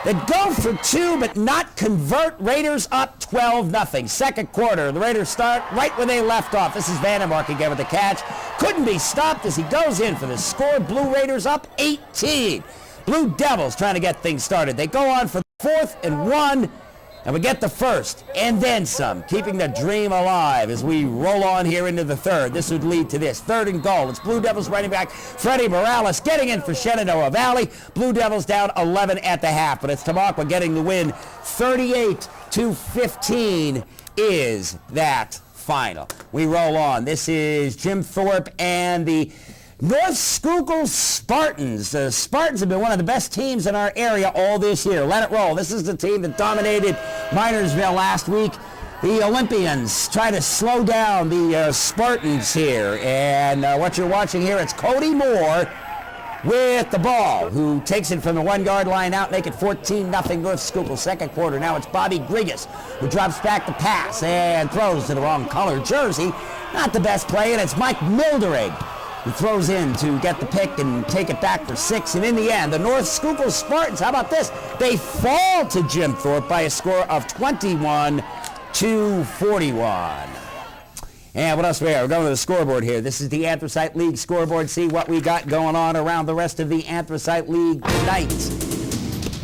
Speaker 16: They go for 2, but not convert. Raiders up 12-0. Second quarter, the Raiders start right where they left off. This is Vandermark again with the catch. Couldn't be stopped as he goes in for the score. Blue Raiders up 18. Blue Devils trying to get things started. They go on for 4th and 1. And we get the first, and then some, keeping the dream alive as we roll on here into the third. This would lead to this. 3rd and goal. It's Blue Devils running back Freddie Morales getting in for Shenandoah Valley. Blue Devils down 11 at the half, but it's Tamaqua getting the win. 38-15 is that final. We roll on. This is Jim Thorpe and the North Schuylkill Spartans. The Spartans have been one of the best teams in our area all this year. Let it roll. This is the team that dominated Minersville last week. The Olympians try to slow down the Spartans here. And what you're watching here, it's Cody Moore with the ball, who takes it from the 1-yard line out, make it 14-0 North Schuylkill. Second quarter. Now it's Bobby Grigas, who drops back the pass and throws to the wrong color jersey. Not the best play, and it's Mike Milderig who throws in to get the pick and take it back for 6. And in the end, the North Schuylkill Spartans, how about this? They fall to Jim Thorpe by a score of 21-41. And what else we have? We're going to the scoreboard here. This is the Anthracite League scoreboard. See what we got going on around the rest of the Anthracite League tonight.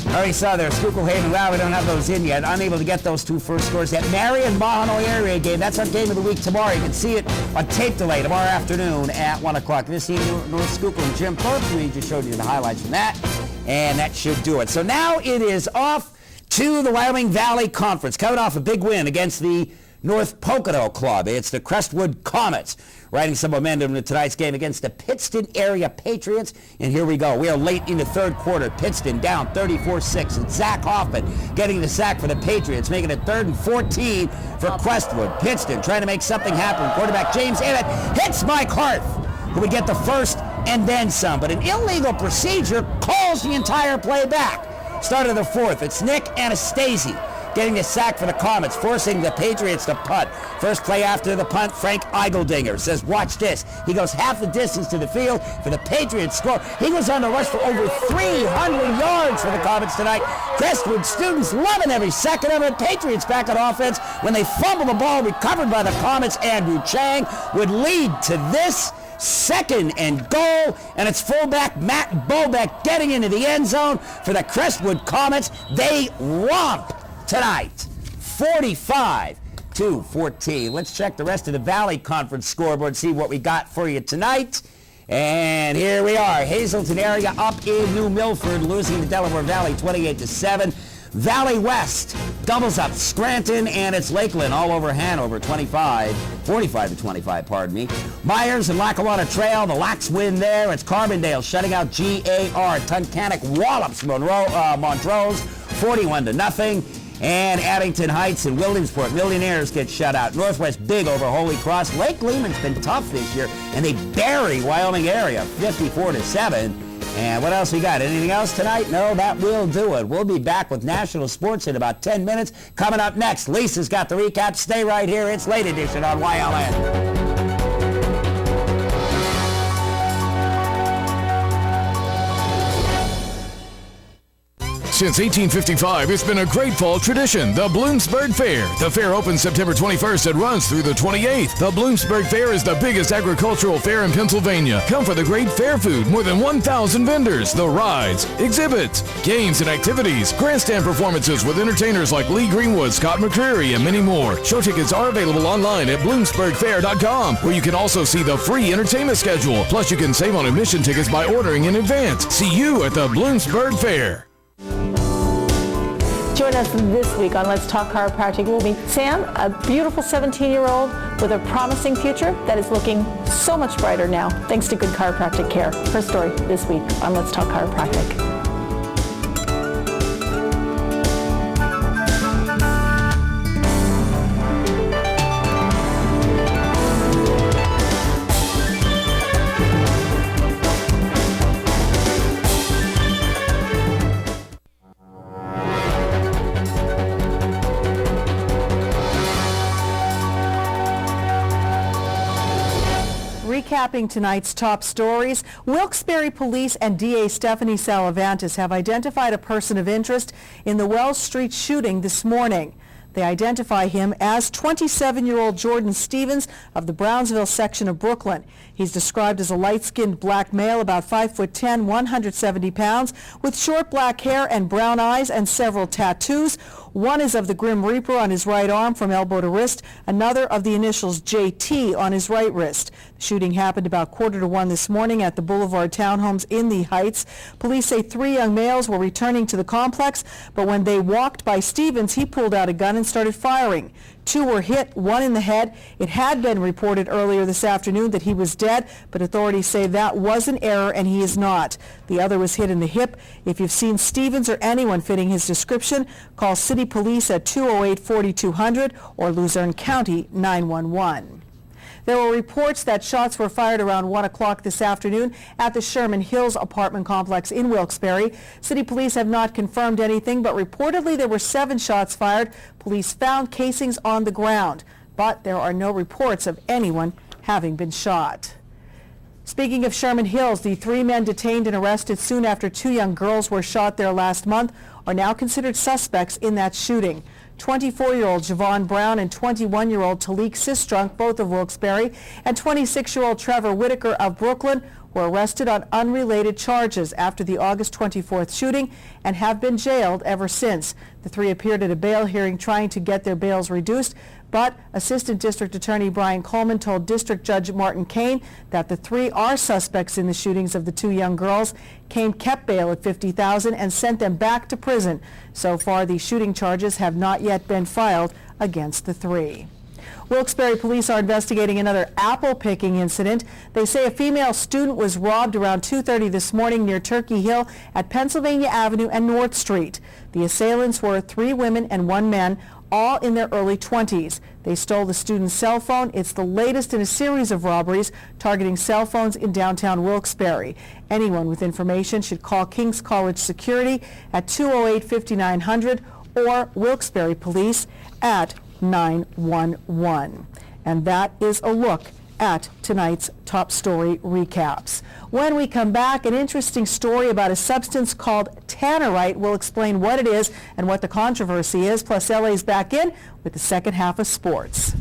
Speaker 16: Already saw there, Schuylkill Haven. Well, we don't have those in yet. Unable to get those 2 first scores yet. Marion Mahanoy area game. That's our game of the week tomorrow. You can see it on tape delay tomorrow afternoon at 1 o'clock. This is North Schuylkill and Jim Thorpe. We just showed you the highlights from that, and that should do it. So now it is off to the Wyoming Valley Conference, coming off a big win against the North Pocono Club. It's the Crestwood Comets riding some momentum in tonight's game against the Pittston area Patriots. And here we go. We are late in the third quarter. Pittston down 34-6. And Zach Hoffman getting the sack for the Patriots, making it 3rd and 14 for Crestwood. Pittston trying to make something happen. Quarterback James Emmett hits Mike Harth, who would get the first and then some. But an illegal procedure calls the entire play back. Start of the fourth. It's Nick Anastasi getting the sack for the Comets, forcing the Patriots to punt. First play after the punt, Frank Eigeldinger says, watch this. He goes half the distance to the field for the Patriots score. He goes on the rush for over 300 yards for the Comets tonight. Crestwood students loving every second of it. Patriots back on offense when they fumble the ball, recovered by the Comets. Andrew Chang would lead to this. 2nd and goal, and it's fullback Matt Bobeck getting into the end zone for the Crestwood Comets. They romp tonight, 45-14. Let's check the rest of the Valley Conference scoreboard, see what we got for you tonight. And here we are, Hazleton area up in New Milford, losing to Delaware Valley 28-7. Valley West doubles up Scranton, and it's Lakeland all over Hanover, 45-25, pardon me. Myers and Lackawanna Trail, the Lacks win there. It's Carbondale shutting out GAR. Tunkhannock wallops Montrose, 41-0. And Addington Heights and Williamsport Millionaires get shut out. Northwest Big over Holy Cross. Lake Lehman's been tough this year, and they bury Wyoming area, 54-7. And what else we got? Anything else tonight? No, that will do it. We'll be back with national sports in about 10 minutes. Coming up next, Lisa's got the recap. Stay right here. It's Late Edition on YLN.
Speaker 8: Since 1855, it's been a great fall tradition, the Bloomsburg Fair. The fair opens September 21st and runs through the 28th. The Bloomsburg Fair is the biggest agricultural fair in Pennsylvania. Come for the great fair food, more than 1,000 vendors, the rides, exhibits, games and activities, grandstand performances with entertainers like Lee Greenwood, Scott McCreery, and many more. Show tickets are available online at bloomsburgfair.com, where you can also see the free entertainment schedule. Plus, you can save on admission tickets by ordering in advance. See you at the Bloomsburg Fair.
Speaker 22: Join us this week on Let's Talk Chiropractic. We'll meet Sam, a beautiful 17-year-old with a promising future that is looking so much brighter now, thanks to good chiropractic care. Her story this week on Let's Talk Chiropractic. Recapping tonight's top stories, Wilkes-Barre Police and DA Stephanie Salavantis have identified a person of interest in the Wells Street shooting this morning.
Speaker 2: They identify him as 27-year-old Jordan Stevens of the Brownsville section of Brooklyn. He's described as a light-skinned black male, about 5'10", 170 pounds, with short black hair and brown eyes and several tattoos. One is of the Grim Reaper on his right arm from elbow to wrist, another of the initials JT on his right wrist. The shooting happened about 1:45 this morning at the Boulevard Townhomes in the Heights. Police say 3 young males were returning to the complex, but when they walked by Stevens, he pulled out a gun and started firing. 2 were hit, 1 in the head. It had been reported earlier this afternoon that he was dead, but authorities say that was an error and he is not. The other was hit in the hip. If you've seen Stevens or anyone fitting his description, call City Police at 208-4200 or Luzerne County 911. There were reports that shots were fired around 1 o'clock this afternoon at the Sherman Hills apartment complex in Wilkes-Barre. City police have not confirmed anything, but reportedly there were 7 shots fired. Police found casings on the ground, but there are no reports of anyone having been shot. Speaking of Sherman Hills, the 3 men detained and arrested soon after 2 young girls were shot there last month are now considered suspects in that shooting. 24-year-old Javon Brown and 21-year-old Talik Sistrunk, both of Wilkes-Barre, and 26-year-old Trevor Whitaker of Brooklyn were arrested on unrelated charges after the August 24th shooting and have been jailed ever since. The 3 appeared at a bail hearing trying to get their bails reduced, but Assistant District Attorney Brian Coleman told District Judge Martin Kane that the 3 are suspects in the shootings of the 2 young girls. Kane kept bail at $50,000 and sent them back to prison. So far, the shooting charges have not yet been filed against the 3. Wilkes-Barre police are investigating another apple-picking incident. They say a female student was robbed around 2:30 this morning near Turkey Hill at Pennsylvania Avenue and North Street. The assailants were 3 women and 1 man, all in their early 20s. They stole the student's cell phone. It's the latest in a series of robberies targeting cell phones in downtown Wilkes-Barre. Anyone with information should call King's College Security at 208-5900 or Wilkes-Barre Police at 911. And that is a look at tonight's top story recaps. When we come back, an interesting story about a substance called tannerite. We'll explain what it is and what the controversy is. Plus, LA's back in with the second half of sports.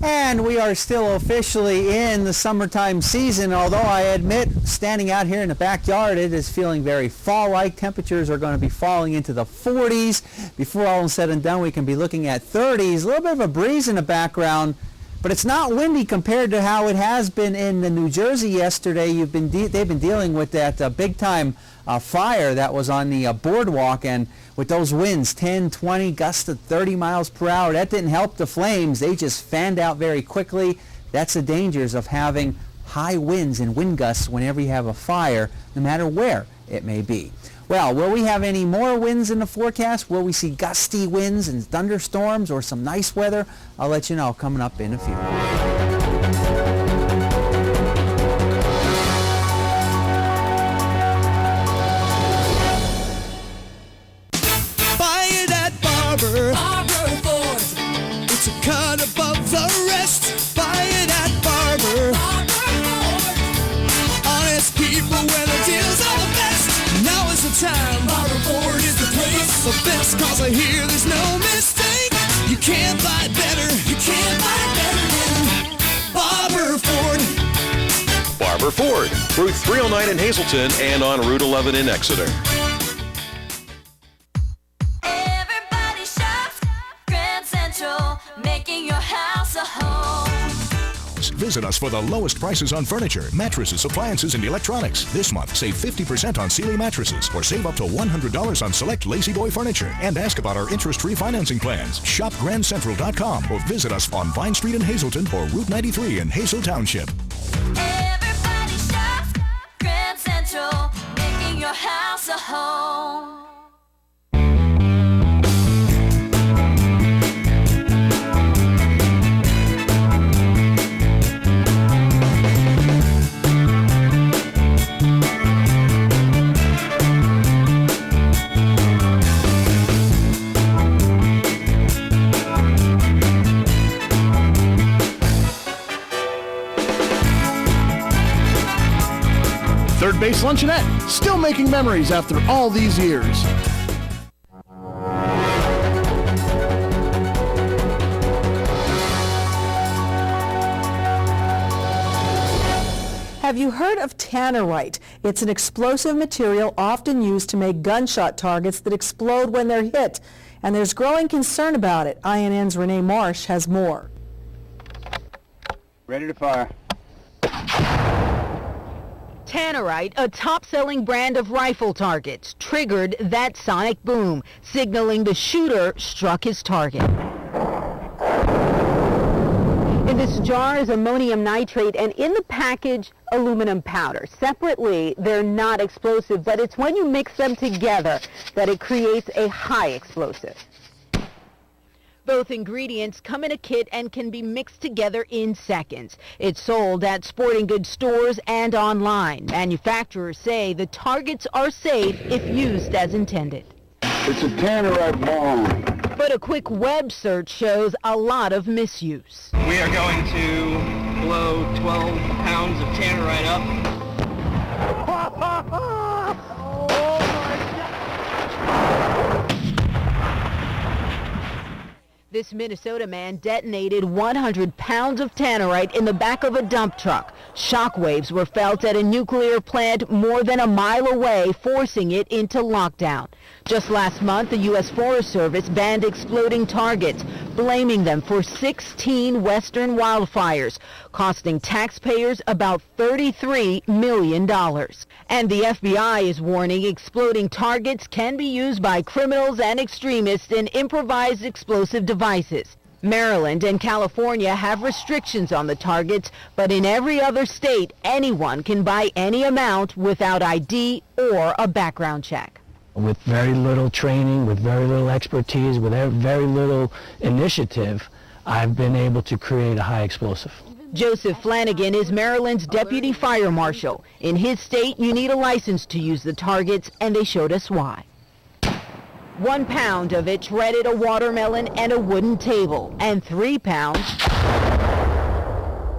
Speaker 1: And we are still officially in the summertime season, although I admit, standing out here in the backyard, it is feeling very fall-like. Temperatures are going to be falling into the 40s. Before all is said and done, we can be looking at 30s. A little bit of a breeze in the background, but it's not windy compared to how it has been in New Jersey yesterday. They've been dealing with that big-time fire that was on the boardwalk, and with those winds, 10, 20, gusts to 30 miles per hour, that didn't help the flames. They just fanned out very quickly. That's the dangers of having high winds and wind gusts whenever you have a fire, no matter where it may be. Well, will we have any more winds in the forecast? Will we see gusty winds and thunderstorms or some nice weather? I'll let you know coming up in a few.
Speaker 10: Buy it at Barber Ford. It's a cut above the rest. Buy it at Barber Ford. Honest people where the deals are the best. Now is the time. Barber Ford is the place. The best cause I hear there's no mistake. You can't buy better. You can't buy better than Barber Ford.
Speaker 24: Barber Ford, Route 309 in Hazleton and on Route 11 in Exeter.
Speaker 13: Everybody shops Grand Central, making your house a home.
Speaker 14: Visit us for the lowest prices on furniture, mattresses, appliances, and electronics. This month, save 50% on Sealy mattresses or save up to $100 on select Lazy Boy furniture. And ask about our interest-free financing plans. Shop GrandCentral.com or visit us on Vine Street in Hazleton or Route 93 in Hazel Township.
Speaker 13: Everybody shops Grand Central, making your house a home.
Speaker 23: Third Base Luncheonette, still making memories after all these years.
Speaker 2: Have you heard of tannerite? It's an explosive material often used to make gunshot targets that explode when they're hit. And there's growing concern about it. INN's Renee Marsh has more.
Speaker 4: Ready to fire.
Speaker 15: Tannerite, a top-selling brand of rifle targets, triggered that sonic boom, signaling the shooter struck his target. In this jar is ammonium nitrate, and in the package, aluminum powder. Separately, they're not explosive, but it's when you mix them together that it creates a high explosive. Both ingredients come in a kit and can be mixed together in seconds. It's sold at sporting goods stores and online. Manufacturers say the targets are safe if used as intended.
Speaker 4: It's a tannerite bomb.
Speaker 15: But a quick web search shows a lot of misuse.
Speaker 17: We are going to blow 12 pounds of tannerite up.
Speaker 15: This Minnesota man detonated 100 pounds of tannerite in the back of a dump truck. Shockwaves were felt at a nuclear plant more than a mile away, forcing it into lockdown. Just last month, the U.S. Forest Service banned exploding targets, blaming them for 16 western wildfires, costing taxpayers about $33 million. And the FBI is warning exploding targets can be used by criminals and extremists in improvised explosive devices. Maryland and California have restrictions on the targets, but in every other state, anyone can buy any amount without ID or a background check.
Speaker 18: With very little training, with very little expertise, with very little initiative, I've been able to create a high explosive.
Speaker 15: Joseph Flanagan is Maryland's deputy fire marshal. In his state, you need a license to use the targets, and they showed us why. 1 pound of it shredded a watermelon and a wooden table, and 3 pounds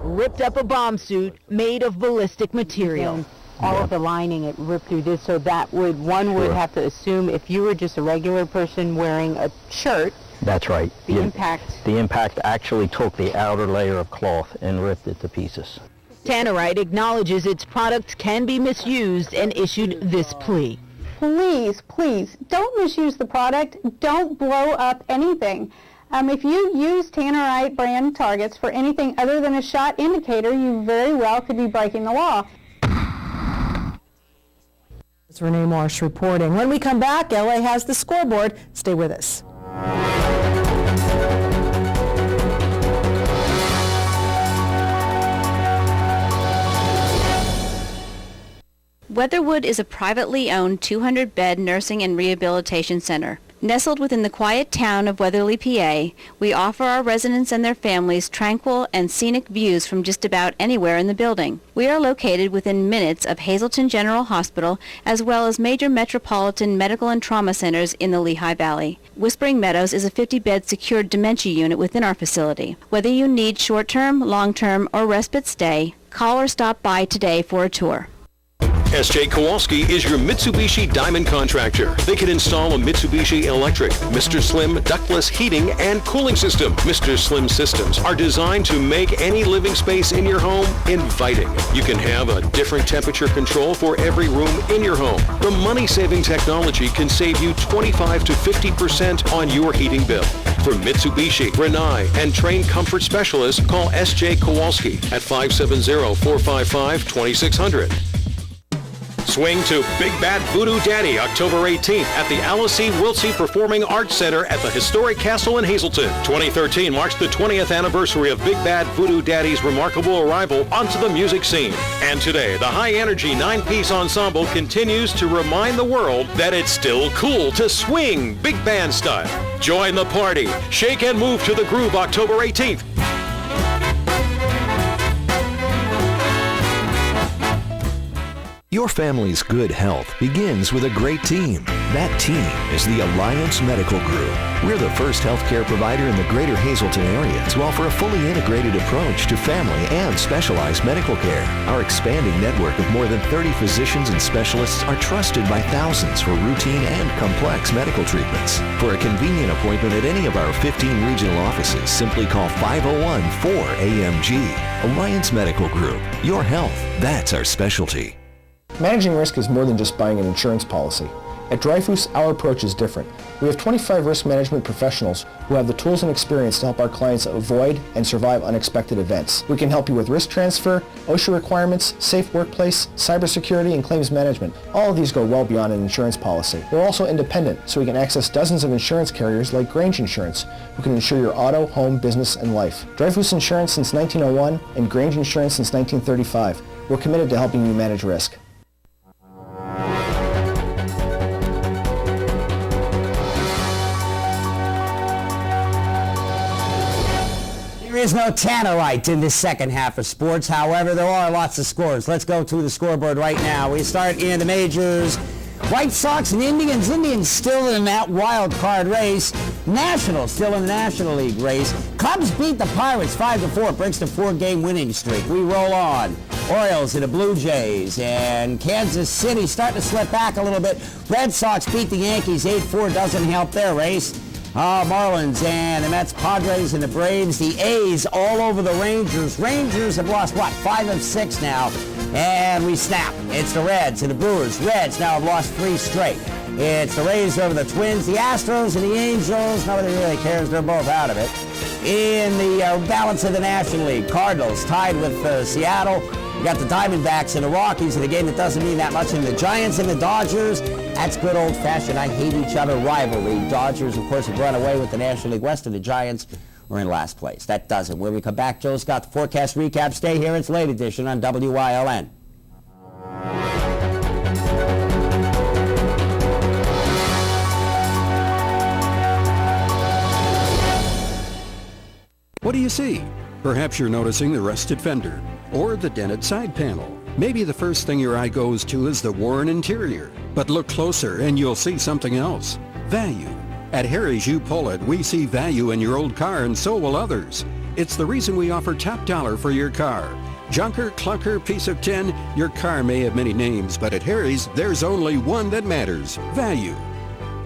Speaker 15: ripped up a bomb suit made of ballistic material. All of the lining, it ripped through this, so that one would have to assume if you were just a regular person wearing a shirt.
Speaker 19: That's right.
Speaker 15: The
Speaker 19: impact actually took the outer layer of cloth and ripped it to pieces.
Speaker 15: Tannerite acknowledges its products can be misused and issued this plea.
Speaker 20: Please, please, don't misuse the product. Don't blow up anything. If you use tannerite brand targets for anything other than a shot indicator, you very well could be breaking the law.
Speaker 2: It's Renee Marsh reporting. When we come back, LA has the scoreboard. Stay with us.
Speaker 21: Weatherwood is a privately owned 200-bed nursing and rehabilitation center. Nestled within the quiet town of Weatherly, PA, we offer our residents and their families tranquil and scenic views from just about anywhere in the building. We are located within minutes of Hazleton General Hospital, as well as major metropolitan medical and trauma centers in the Lehigh Valley. Whispering Meadows is a 50-bed secured dementia unit within our facility. Whether you need short-term, long-term, or respite stay, call or stop by today for a tour.
Speaker 24: S.J. Kowalski is your Mitsubishi Diamond contractor. They can install a Mitsubishi electric, Mr. Slim ductless heating and cooling system. Mr. Slim systems are designed to make any living space in your home inviting. You can have a different temperature control for every room in your home. The money-saving technology can save you 25 to 50% on your heating bill. For Mitsubishi, Rinnai, and trained comfort specialists, call S.J. Kowalski at 570-455-2600. Swing to Big Bad Voodoo Daddy October 18th at the Alice C. Wiltsey Performing Arts Center at the historic castle in Hazleton. 2013 marks the 20th anniversary of Big Bad Voodoo Daddy's remarkable arrival onto the music scene. And today, the high-energy 9-piece ensemble continues to remind the world that it's still cool to swing big band style. Join the party. Shake and move to the groove October 18th.
Speaker 3: Your family's good health begins with a great team. That team is the Alliance Medical Group. We're the first healthcare provider in the greater Hazleton area to offer a fully integrated approach to family and specialized medical care. Our expanding network of more than 30 physicians and specialists are trusted by thousands for routine and complex medical treatments. For a convenient appointment at any of our 15 regional offices, simply call 501-4AMG. Alliance Medical Group. Your health, that's our specialty.
Speaker 5: Managing risk is more than just buying an insurance policy. At Dreyfus, our approach is different. We have 25 risk management professionals who have the tools and experience to help our clients avoid and survive unexpected events. We can help you with risk transfer, OSHA requirements, safe workplace, cybersecurity, and claims management. All of these go well beyond an insurance policy. We're also independent, so we can access dozens of insurance carriers like Grange Insurance, who can insure your auto, home, business, and life. Dreyfus Insurance since 1901 and Grange Insurance since 1935. We're committed to helping you manage risk.
Speaker 16: There is no Tannerite in this second half of sports. However, there are lots of scores. Let's go to the scoreboard right now. We start in the majors. White Sox and Indians. Indians still in that wild card race. Nationals still in the National League race. Cubs beat the Pirates 5-4. Breaks the 4-game winning streak. We roll on. Orioles and the Blue Jays. And Kansas City starting to slip back a little bit. Red Sox beat the Yankees 8-4. Doesn't help their race. Marlins and the Mets, Padres and the Braves, the A's all over the Rangers. Rangers have lost, 5 of 6 now, and we snap. It's the Reds and the Brewers. Reds now have lost 3 straight. It's the Rays over the Twins, the Astros and the Angels. Nobody really cares. They're both out of it. In the balance of the National League, Cardinals tied with Seattle. You got the Diamondbacks and the Rockies in a game that doesn't mean that much. And the Giants and the Dodgers. That's good old-fashioned, I hate each other rivalry. Dodgers, of course, have run away with the National League West, and the Giants are in last place. That does it. When we come back, Joe's got the forecast recap. Stay here. It's Late Edition on WYLN.
Speaker 6: What do you see? Perhaps you're noticing the rusted fender or the dented side panel. Maybe the first thing your eye goes to is the worn interior. But look closer and you'll see something else. Value. At Harry's You Pull It, we see value in your old car and so will others. It's the reason we offer top dollar for your car. Junker, clunker, piece of tin, your car may have many names, but at Harry's, there's only one that matters. Value.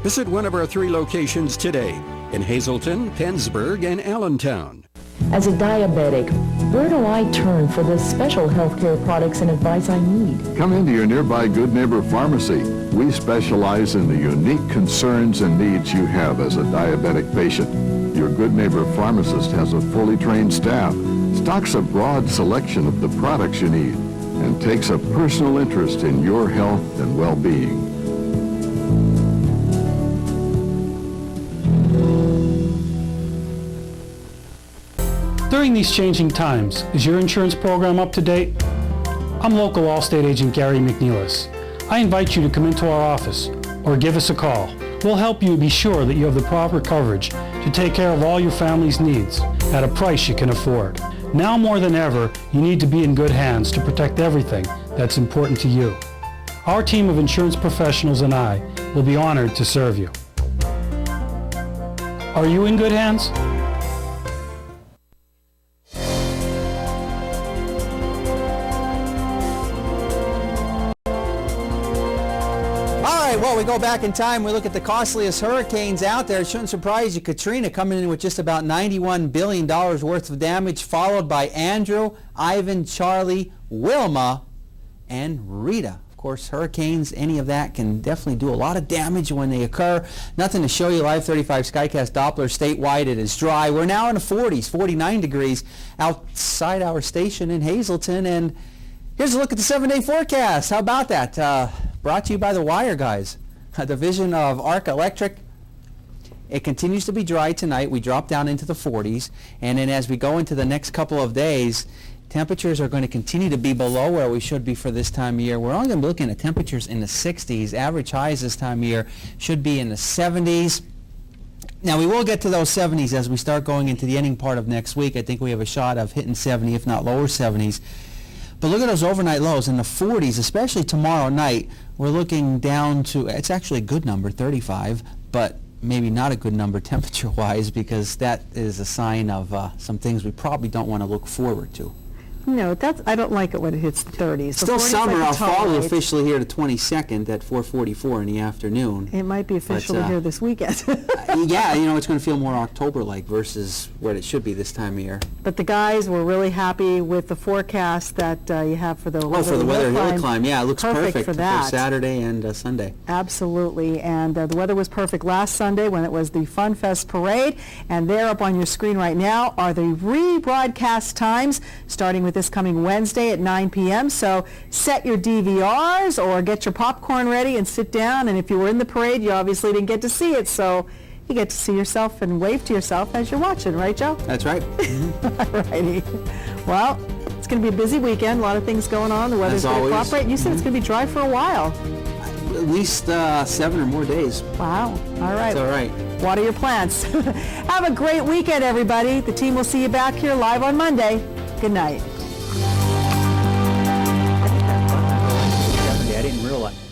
Speaker 6: Visit one of our 3 locations today in Hazleton, Pennsburg, and Allentown.
Speaker 7: As a diabetic, where do I turn for the special healthcare products and advice I need?
Speaker 4: Come into your nearby Good Neighbor Pharmacy. We specialize in the unique concerns and needs you have as a diabetic patient. Your Good Neighbor pharmacist has a fully trained staff, stocks a broad selection of the products you need, and takes a personal interest in your health and well-being.
Speaker 9: During these changing times, is your insurance program up to date? I'm local Allstate agent Gary McNeilis. I invite you to come into our office or give us a call. We'll help you be sure that you have the proper coverage to take care of all your family's needs at a price you can afford. Now more than ever, you need to be in good hands to protect everything that's important to you. Our team of insurance professionals and I will be honored to serve you. Are you in good hands?
Speaker 1: Well, we go back in time. We look at the costliest hurricanes out there. It shouldn't surprise you. Katrina coming in with just about $91 billion worth of damage, followed by Andrew, Ivan, Charlie, Wilma, and Rita. Of course, hurricanes, any of that can definitely do a lot of damage when they occur. Nothing to show you. Live 35 Skycast Doppler statewide. It is dry. We're now in the 40s, 49 degrees outside our station in Hazleton. And here's a look at the 7-day forecast. How about that? Brought to you by the Wire Guys, a division of Arc Electric. It continues to be dry tonight. We drop down into the 40s. And then as we go into the next couple of days, temperatures are going to continue to be below where we should be for this time of year. We're only going to be looking at temperatures in the 60s. Average highs this time of year should be in the 70s. Now, we will get to those 70s as we start going into the ending part of next week. I think we have a shot of hitting 70, if not lower 70s. But look at those overnight lows in the 40s, especially tomorrow night. We're looking down to, it's actually a good number, 35, but maybe not a good number temperature-wise, because that is a sign of some things we probably don't want to look forward to.
Speaker 2: No, I don't like it when it hits the 30s.
Speaker 1: Still summer. Our fall is officially here the 22nd at 4:44 in the afternoon.
Speaker 2: It might be officially here this weekend.
Speaker 1: Yeah, it's going to feel more October-like versus what it should be this time of year.
Speaker 2: But the guys were really happy with the forecast that you have for the
Speaker 1: for the Weather Hill Climb. Yeah, it looks perfect
Speaker 2: for that.
Speaker 1: For Saturday and Sunday.
Speaker 2: Absolutely, and the weather was perfect last Sunday when it was the Fun Fest Parade. And there up on your screen right now are the rebroadcast times, starting with this coming Wednesday at 9 p.m. So set your DVRs or get your popcorn ready and sit down. And if you were in the parade, you obviously didn't get to see it, so you get to see yourself and wave to yourself as you're watching, right, Joe?
Speaker 1: That's right.
Speaker 2: All righty. Well, it's going to be a busy weekend. A lot of things going on. The weather's going to cooperate. You said it's going to be dry for a while.
Speaker 1: At least 7 or more days.
Speaker 2: Wow. All right.
Speaker 1: That's all right.
Speaker 2: Water your plants. Have a great weekend, everybody. The team will see you back here live on Monday. Good night.
Speaker 1: I didn't realize.